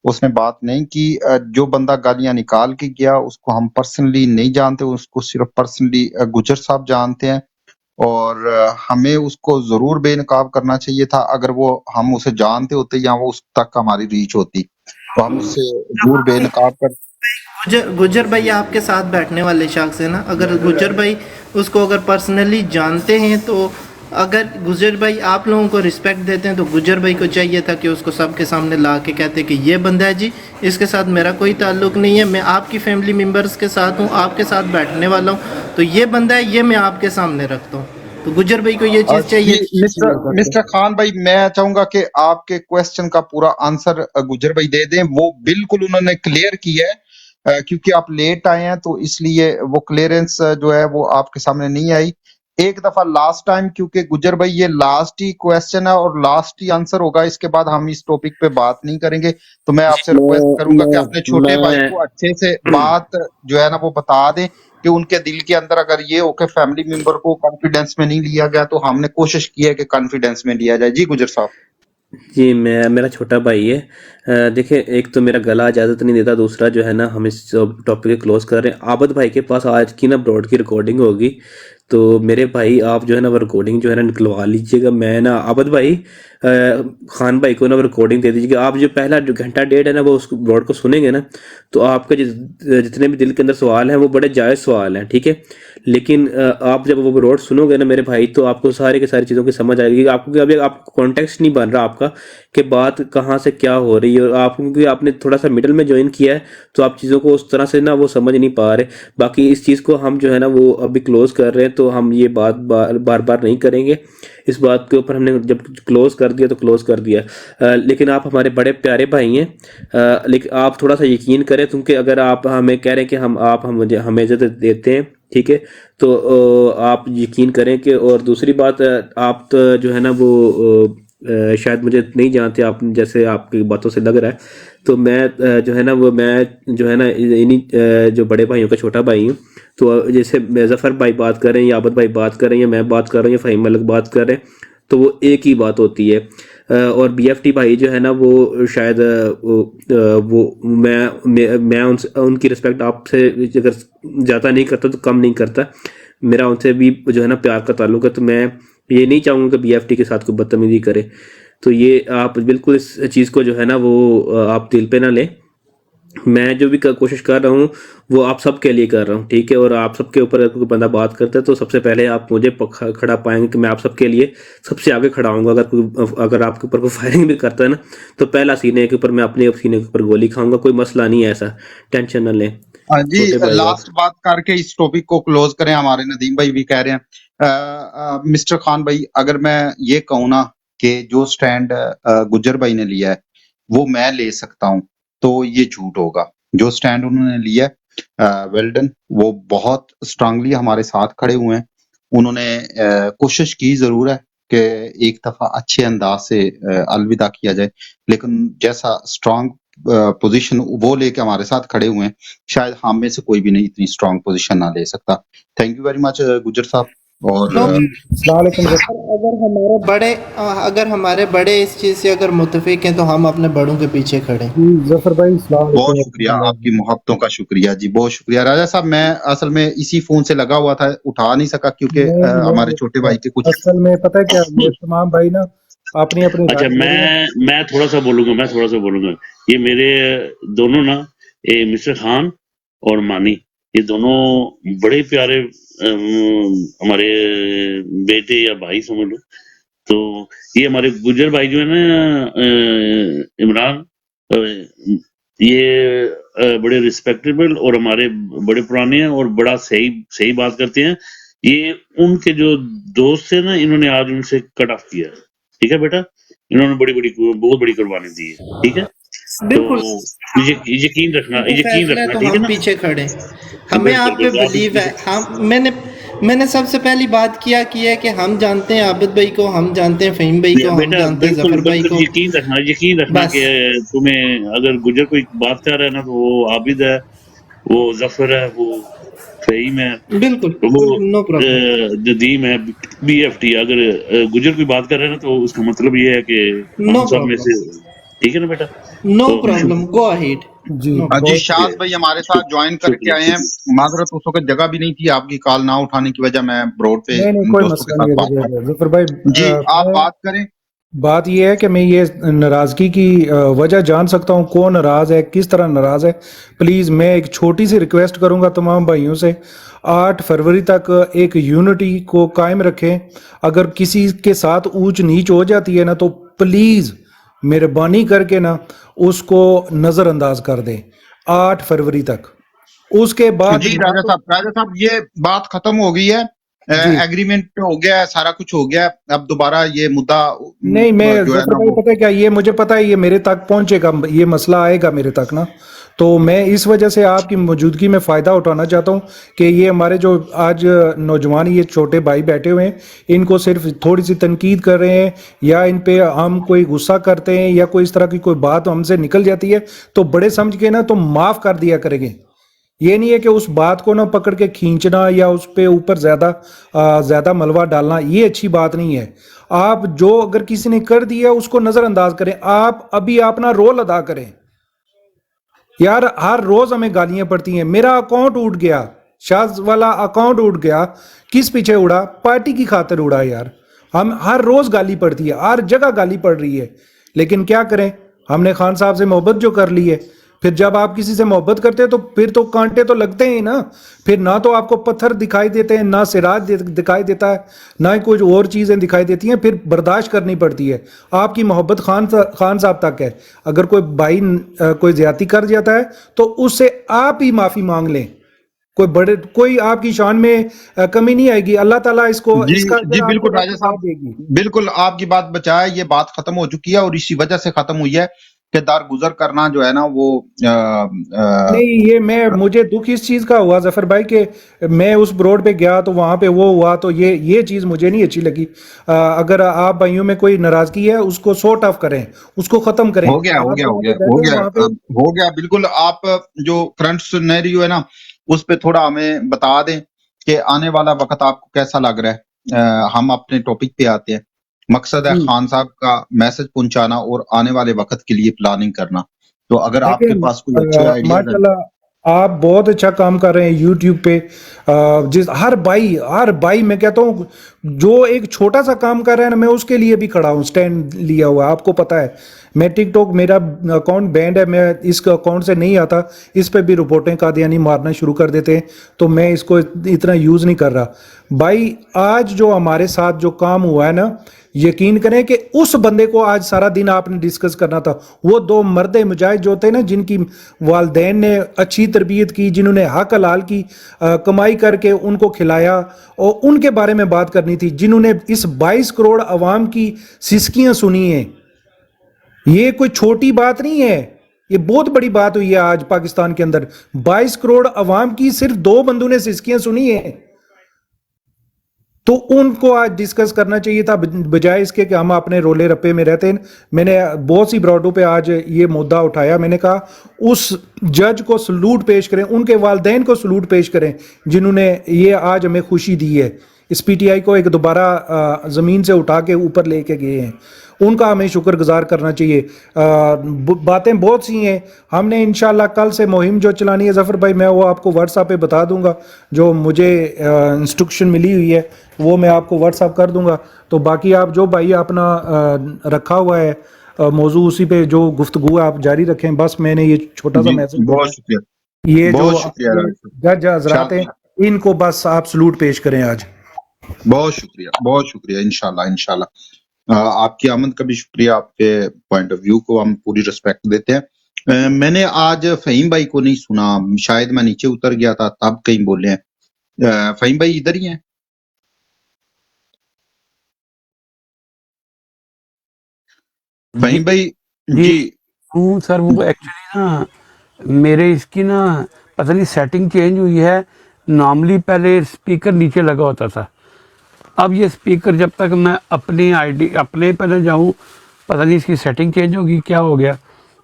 उसने बात नहीं की। जो बंदा गालियां निकाल के गया उसको हम पर्सनली नहीं जानते, उसको सिर्फ पर्सनली गुजर साहब जानते हैं, और हमें उसको जरूर बेनकाब करना चाहिए था। अगर वो हम उसे जानते होते या वो उस तक हमारी रीच होती तो हम उससे जरूर बेनकाब कर। गुजर भाई आपके साथ बैठने वाले शख्स है ना, अगर गुजर भाई उसको अगर पर्सनली जानते हैं, तो अगर गुजर भाई आप लोगों को रिस्पेक्ट देते हैं, तो गुजर भाई को चाहिए था कि उसको सबके सामने ला के कहते कि ये बंदा है जी, इसके साथ मेरा कोई ताल्लुक़ नहीं है, मैं आपकी फैमिली मेम्बर्स के साथ हूँ, आपके साथ बैठने वाला हूँ, तो ये बंदा है, ये मैं आपके सामने रखता हूँ। तो गुजर भाई को ये चीज़ चाहिए। मिस्टर खान भाई, मैं चाहूंगा कि आपके क्वेश्चन का पूरा आंसर गुजर भाई दे दें। वो बिल्कुल उन्होंने क्लियर किया है, क्योंकि आप लेट आए हैं तो इसलिए वो क्लियरेंस जो है वो आपके सामने नहीं आई। एक दफा लास्ट टाइम, क्योंकि गुजर भाई ये लास्ट ही क्वेश्चन है और लास्ट ही आंसर होगा, इसके बाद हम इस टॉपिक पे बात नहीं करेंगे। तो मैं आपसे रिक्वेस्ट करूंगा कि अपने छोटे भाई को अच्छे से बात जो है ना वो बता दें कि उनके दिल के अंदर अगर ये हो के फैमिली मेंबर को कॉन्फिडेंस में नहीं लिया गया, तो हमने कोशिश की है कि कॉन्फिडेंस में लिया जाए। जी गुजर साहब। जी, मैं मेरा छोटा भाई है, देखिए, एक तो मेरा गला इजाज़त नहीं देता, दूसरा जो है ना हम इस टॉपिक को क्लोज कर रहे हैं। आबद भाई के पास आज की ना ब्रॉड की रिकॉर्डिंग होगी, तो मेरे भाई आप जो है ना वो रिकॉर्डिंग जो है ना निकलवा लीजिएगा। मैं ना आबद भाई खान भाई को ना वो रिकॉर्डिंग दे दीजिएगा। आप जो पहला जो घंटा डेढ़ है ना वो उस ब्रॉड को सुनेंगे ना, तो आपके जितने भी दिल के अंदर सवाल हैं वो बड़े जायज़ सवाल हैं, ठीक है। लेकिन आप जब वो ब्रॉड सुनोगे ना मेरे भाई, तो आपको सारी की सारी चीज़ों की समझ आएगी। आपको अभी आपको कॉन्टेक्स्ट नहीं बन रहा आपका कि बात कहाँ से क्या हो रही है, और आप क्योंकि आपने थोड़ा सा मिडल में ज्वाइन किया है, तो आप चीज़ों को उस तरह से ना वो समझ नहीं पा रहे। बाकी इस चीज़ को हम जो है ना वो अभी क्लोज कर रहे हैं, तो हम ये बात बार बार नहीं करेंगे। इस बात के ऊपर हमने जब क्लोज कर दिया तो क्लोज कर दिया। लेकिन आप हमारे बड़े प्यारे भाई हैं, लेकिन आप थोड़ा सा यकीन करें, क्योंकि अगर आप हमें कह रहे हैं कि हम मुझे हमें इज्जत देते हैं, ठीक है, तो आप यकीन करें कि। और दूसरी बात, आप तो जो है ना वो शायद मुझे नहीं जानते आप, जैसे आपकी बातों से लग रहा है। तो मैं जो है ना वो मैं जो है ना इन्हीं जो बड़े भाइयों का छोटा भाई हूँ। तो जैसे जफ़र भाई बात कर रहे हैं, या आबद भाई बात कर रहे हैं, या मैं बात कर रहा हूँ, या फ़हीम मलिक बात कर रहे हैं, तो वो एक ही बात होती है। और BFT भाई जो है ना वो शायद वो मैं उनकी रिस्पेक्ट आपसे अगर ज़्यादा नहीं करता तो कम नहीं करता। मेरा उनसे भी जो है ना प्यार का ताल्लुक है, तो मैं ये नहीं चाहूँगा कि BFT के साथ कोई बदतमीजी करे। तो ये आप बिल्कुल इस चीज़ को जो है ना वो आप दिल पे ना लें। मैं जो भी कोशिश कर रहा हूँ वो आप सबके लिए कर रहा हूँ, ठीक है। और आप सबके ऊपर अगर कोई बंदा बात करता है तो सबसे पहले आप मुझे खड़ा पाएंगे कि मैं आप सबके लिए सबसे आगे खड़ा हूँगा। अगर आपके ऊपर कोई फायरिंग भी करता है ना, तो पहला सीने के ऊपर मैं अपने सीने के ऊपर गोली खाऊंगा। कोई मसला नहीं है ऐसा, टेंशन ना लें। हाँ जी, लास्ट बात करके इस टॉपिक को क्लोज करें। हमारे नदीम भाई भी कह रहे हैं। मिस्टर खान भाई, अगर मैं ये कहूँ ना कि जो स्टैंड गुज्जर भाई ने लिया है वो मैं ले सकता हूँ, तो ये झूठ होगा। जो स्टैंड उन्होंने लिया है, वेल्डन, वो बहुत स्ट्रांगली हमारे साथ खड़े हुए हैं। उन्होंने कोशिश की जरूर है कि एक दफा अच्छे अंदाज से अलविदा किया जाए, लेकिन जैसा स्ट्रांग पोजीशन वो लेके हमारे साथ खड़े हुए हैं, शायद हम में से कोई भी नहीं इतनी स्ट्रांग पोजीशन ना ले सकता। Thank you very much Gujjar साहब। और अगर हमारे बड़े इस चीज से अगर मुतफिक हैं तो हम अपने बड़ों के पीछे खड़े हैं। जफर भाई बहुत शुक्रिया, आपकी मोहब्बतों का शुक्रिया जी, बहुत शुक्रिया। राजा साहब, मैं असल में इसी फोन से लगा हुआ था, उठा नहीं सका क्योंकि हमारे छोटे भाई के कुछ असल में पता है क्या, ये तमाम भाई ना अपनी अपनी अच्छा, मैं थोड़ा सा बोलूंगा। ये मेरे दोनों ना, ये मिस्टर खान और मानी, ये दोनों बड़े प्यारे हमारे बेटे या भाई समझ लो। तो ये हमारे गुजर भाई जो है ना, इमरान, ये बड़े रिस्पेक्टेबल और हमारे बड़े पुराने हैं और बड़ा सही बात करते हैं। ये उनके जो दोस्त थे ना, इन्होंने आज उनसे कट ऑफ किया है, ठीक है बेटा। इन्होंने बहुत बड़ी कुर्बानी दी है, ठीक है। बिल्कुल, तो यकीन रखना, तो ठीक है हम ना। पीछे खड़े, हमें आप पे बिलीव है। हम मैंने सबसे पहली बात किया है कि हम जानते हैं आबिद भाई को, हम जानते हैं फ़हीम भाई को, हम जानते हैं जफर भाई को। यकीन रखना कि तुम्हें अगर गुजर कोई बात कर रहा है ना, तो वो आबिद है, वो जफर है, वो फ़हीम है, बिल्कुल, नो प्रॉब्लम, नदीम है, BFT। अगर गुजर कोई बात कर रहा है ना, तो उसका मतलब ये है कि हम सब में से, ठीक है ना बेटा। नो प्रॉब्लम, गो अहेड जी। शाज भाई हमारे साथ ज्वाइन करके आए हैं। माजरत उस वक्त जगह भी नहीं थी, आपकी कॉल ना उठाने की वजह मैं ब्रॉड पे कोई मसला नहीं है जफर भाई जी, आप बात करें। बात यह है कि मैं ये नाराजगी की वजह जान सकता हूँ, कौन नाराज है, किस तरह नाराज है। प्लीज मैं एक छोटी सी रिक्वेस्ट करूंगा तमाम भाइयों से, 8 फरवरी तक एक यूनिटी को कायम रखें। अगर किसी के साथ ऊंच नीच हो जाती है ना, तो प्लीज मेहरबानी करके ना उसको नजरअंदाज कर दें 8 फरवरी तक। उसके बाद जी राजा साहब, ये बात खत्म हो गई है, एग्रीमेंट हो गया है, सारा कुछ हो गया है। अब दोबारा ये मुद्दा नहीं, मैं पता है क्या, ये मुझे पता है ये मेरे तक पहुंचेगा, ये मसला आएगा मेरे तक ना। तो मैं इस वजह से आपकी मौजूदगी में फ़ायदा उठाना चाहता हूं कि ये हमारे जो आज नौजवान ये छोटे भाई बैठे हुए हैं, इनको सिर्फ थोड़ी सी तनकीद कर रहे हैं या इन पे हम कोई गुस्सा करते हैं या कोई इस तरह की कोई बात हमसे निकल जाती है, तो बड़े समझ के ना तो माफ़ कर दिया करेंगे। ये नहीं है कि उस बात को ना पकड़ के खींचना या उस पे ऊपर ज्यादा मलबा डालना, ये अच्छी बात नहीं है। आप जो अगर किसी ने कर दिया उसको नजरअंदाज करें, आप अभी अपना रोल अदा करें। यार हर रोज हमें गालियां पड़ती हैं, मेरा अकाउंट उड़ गया, शाज वाला अकाउंट उड़ गया, किस पीछे उड़ा? पार्टी की खातिर उड़ा यार। हम हर रोज गाली पड़ती है, हर जगह गाली पड़ रही है, लेकिन क्या करें, हमने खान साहब से मोहब्बत जो कर ली है। फिर जब आप किसी से मोहब्बत करते हैं तो फिर तो कांटे तो लगते हैं ना, फिर ना तो आपको पत्थर दिखाई देते हैं, ना सिराज दिखाई देता है, ना ही कुछ और चीजें दिखाई देती हैं, फिर बर्दाश्त करनी पड़ती है। आपकी मोहब्बत खान साहब तक है, अगर कोई भाई कोई ज्यादती कर जाता है तो उससे आप ही माफी मांग लें, कोई आपकी शान में कमी नहीं आएगी। अल्लाह ताला इसको जी इसका जी बिल्कुल राजा साहब, देगी। बिल्कुल आपकी बात बचाए, ये बात खत्म हो चुकी है और इसी वजह से खत्म हुई है कि दारगुजर करना जो है ना वो नहीं, ये मुझे दुख इस चीज का हुआ जफर भाई कि मैं उस ब्रॉड पे गया तो वहां पे वो हुआ, तो ये चीज मुझे नहीं अच्छी लगी। अगर आप भाइयों में कोई नाराजगी है उसको सॉर्ट ऑफ करें, उसको खत्म करें। हो गया हो गया हो गया हो गया हो गया बिल्कुल। आप जो करंट सिनेरियो है ना उस पे थोड़ा हमें बता दें कि आने वाला वक्त आपको कैसा लग रहा है। हम अपने टॉपिक पे आते हैं। मकसद है खान साहब का मैसेज पहुंचाना और आने वाले वक्त के लिए प्लानिंग करना। तो अगर आपके पास कोई अच्छे आइडियाज हैं। माशाल्लाह आप बहुत अच्छा काम कर रहे हैं यूट्यूब पे। जिस हर भाई मैं कहता हूँ जो एक छोटा सा काम कर रहा है ना, मैं उसके लिए भी खड़ा हूँ, स्टैंड लिया हुआ। आपको पता है मैं टिकटॉक, मेरा अकाउंट बैंड है, मैं इस अकाउंट से नहीं आता, इस पे भी रिपोर्टें कादियानी मारना शुरू कर देते हैं, तो मैं इसको इतना यूज़ नहीं कर रहा। भाई आज जो हमारे साथ जो काम हुआ है ना, यकीन करें कि उस बंदे को आज सारा दिन आपने डिस्कस करना था। वो दो मर्द मुजाहिद जो थे ना, जिनकी वालदैन ने अच्छी तरबियत की, जिन्होंने हक हलाल की कमाई करके उनको खिलाया, और उनके बारे में बात करनी थी, जिन्होंने इस 22 करोड़ अवाम की सिसकियां सुनी हैं। ये कोई छोटी बात नहीं है, ये बहुत बड़ी बात हुई है आज पाकिस्तान के अंदर। 22 करोड़ अवाम की सिर्फ दो बंदों ने सिसकियां सुनी है, तो उनको आज डिस्कस करना चाहिए था, बजाय इसके कि हम अपने रोले रप्पे में रहते हैं। मैंने बहुत सी ब्रॉडों पे आज ये मुद्दा उठाया। मैंने कहा उस जज को सलूट पेश करें, उनके वालदैन को सलूट पेश करें जिन्होंने ये आज हमें खुशी दी है। इस पीटीआई को एक दोबारा ज़मीन से उठा के ऊपर लेके गए हैं, उनका हमें शुक्रगुजार करना चाहिए। बातें बहुत सी हैं, हमने इंशाल्लाह कल से मुहिम जो चलानी है जफ़र भाई, मैं वो आपको व्हाट्सएप पे बता दूंगा। जो मुझे इंस्ट्रक्शन मिली हुई है वो मैं आपको व्हाट्सएप कर दूंगा। तो बाकी आप जो भाई अपना रखा हुआ है मौजू, उसी पे जो गुफ्तगू आप जारी रखें। बस मैंने ये छोटा सा मैसेज, बहुत शुक्रिया, ये जो बहुत शुक्रिया जज हजरात हैं इनको बस आप सलूट पेश करें आज। बहुत शुक्रिया। इंशाल्लाह इंशाल्लाह आपकी आमद का भी शुक्रिया, आपके पॉइंट ऑफ व्यू को हम पूरी रिस्पेक्ट देते हैं। मैंने आज फहीम भाई को नहीं सुना, शायद मैं नीचे उतर गया था तब कहीं बोले हैं। फहीम भाई इधर ही हैं? फहीम भाई जी हूँ सर। वो एक्चुअली ना मेरे इसकी ना पता नहीं सेटिंग चेंज हुई है। नॉर्मली पहले स्पीकर नीचे लगा होता था, अब ये स्पीकर जब तक मैं अपनी आईडी अपने पहले जाऊँ, पता नहीं इसकी सेटिंग चेंज होगी, क्या हो गया।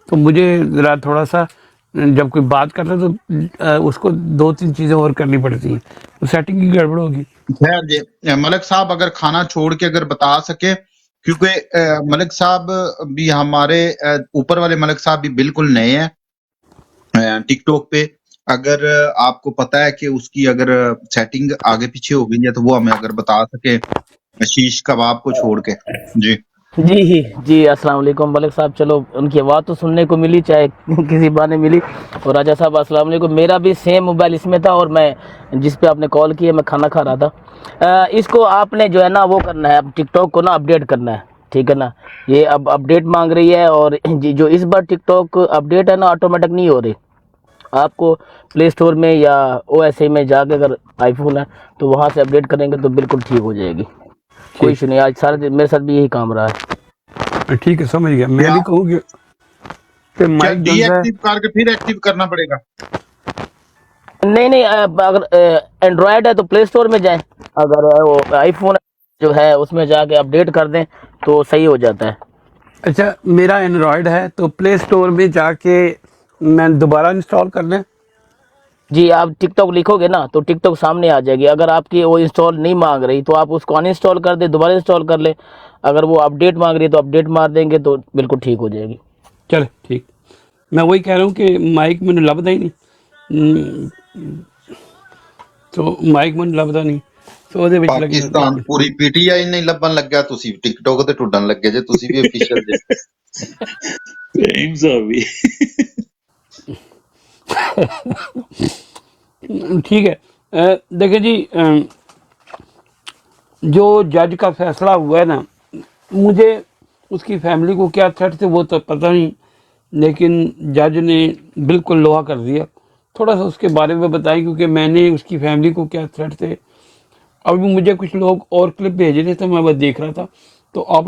तो मुझे ज़रा थोड़ा सा जब कोई बात करता है तो उसको 2-3 चीज़ें और करनी पड़ती हैं, तो सेटिंग की गड़बड़ होगी। खैर जी, मलिक साहब अगर खाना छोड़ के अगर बता सके, क्योंकि मलिक साहब भी हमारे ऊपर वाले मलिक साहब भी बिल्कुल नए हैं टिकटॉक पे। अगर आपको पता है कि उसकी अगर सेटिंग आगे पीछे हो गई है तो वो हमें अगर बता सके, शीश कबाब को छोड़ के। जी जी अस्सलाम वालेकुम मलिक साहब। चलो उनकी आवाज़ तो सुनने को मिली, चाहे किसी बहाने मिली। और राजा साहब अस्सलाम वालेकुम। मेरा भी सेम मोबाइल इसमें था और मैं जिस पे आपने कॉल किया मैं खाना खा रहा था। इसको आपने जो है ना वो करना है, टिकटॉक को ना अपडेट करना है, ठीक है ना। ये अब अपडेट मांग रही है, और जो इस बार टिकटॉक अपडेट है ना ऑटोमेटिक नहीं हो रही। आपको प्ले स्टोर में या OS में जाके अगर आईफोन है तो वहाँ से अपडेट करेंगे तो बिल्कुल ठीक हो जाएगी, कोई इशू नहीं। आज सारा दिन मेरे साथ भी यही काम रहा है। ठीक है, समझ गया। मैं भी कहूँगी कि माइक डीएक्टिव करके फिर एक्टिव करना पड़ेगा। नहीं, अगर एंड्रॉयड है तो प्ले स्टोर में जाएं, अगर आईफोन जो है उसमें जाके अपडेट कर दें तो सही हो जाता है। अच्छा, मेरा एंड्रॉयड है तो प्ले स्टोर में जाके मैं दोबारा इंस्टॉल कर लें? जी, आप टिकटॉक लिखोगे ना तो टिकटॉक सामने आ जाएगी। अगर आपकी वो इंस्टॉल नहीं मांग रही तो आप उसको अनइंस्टॉल कर दे, दोबारा इंस्टॉल कर ले। अगर वो अपडेट मांग रही है तो अपडेट मार देंगे तो बिल्कुल ठीक हो जाएगी। चल ठीक, मैं वही कह रहा हूँ कि माइक मैंने लभदा ही नहीं, तो माइक मैंने लभदा नहीं, तो ਉਹਦੇ ਵਿੱਚ ਲੱਗੇ ਪਾਕਿਸਤਾਨ ਪੂਰੀ ਪੀਟੀਆਈ ਨਹੀਂ ਲੱਭਣ ਲੱਗਿਆ, ਤੁਸੀਂ ਟਿਕਟੌਕ ਤੇ ਟੁੱਟਣ ਲੱਗੇ ਜੇ, ਤੁਸੀਂ ਵੀ ਅਫੀਸ਼ੀਅਲ ਜੇ। ਰਹੀਮ ਸਾਹਿਬ ਵੀ ठीक है। देखिए जी, जो जज का फैसला हुआ है ना, मुझे उसकी फैमिली को क्या थ्रेट थे वो तो पता नहीं, लेकिन जज ने बिल्कुल लोहा कर दिया। थोड़ा सा उसके बारे में बताएं, क्योंकि मैंने उसकी फैमिली को क्या थ्रेट थे। अभी मुझे कुछ लोग और क्लिप भेजे थे तो मैं बस देख रहा था, तो आप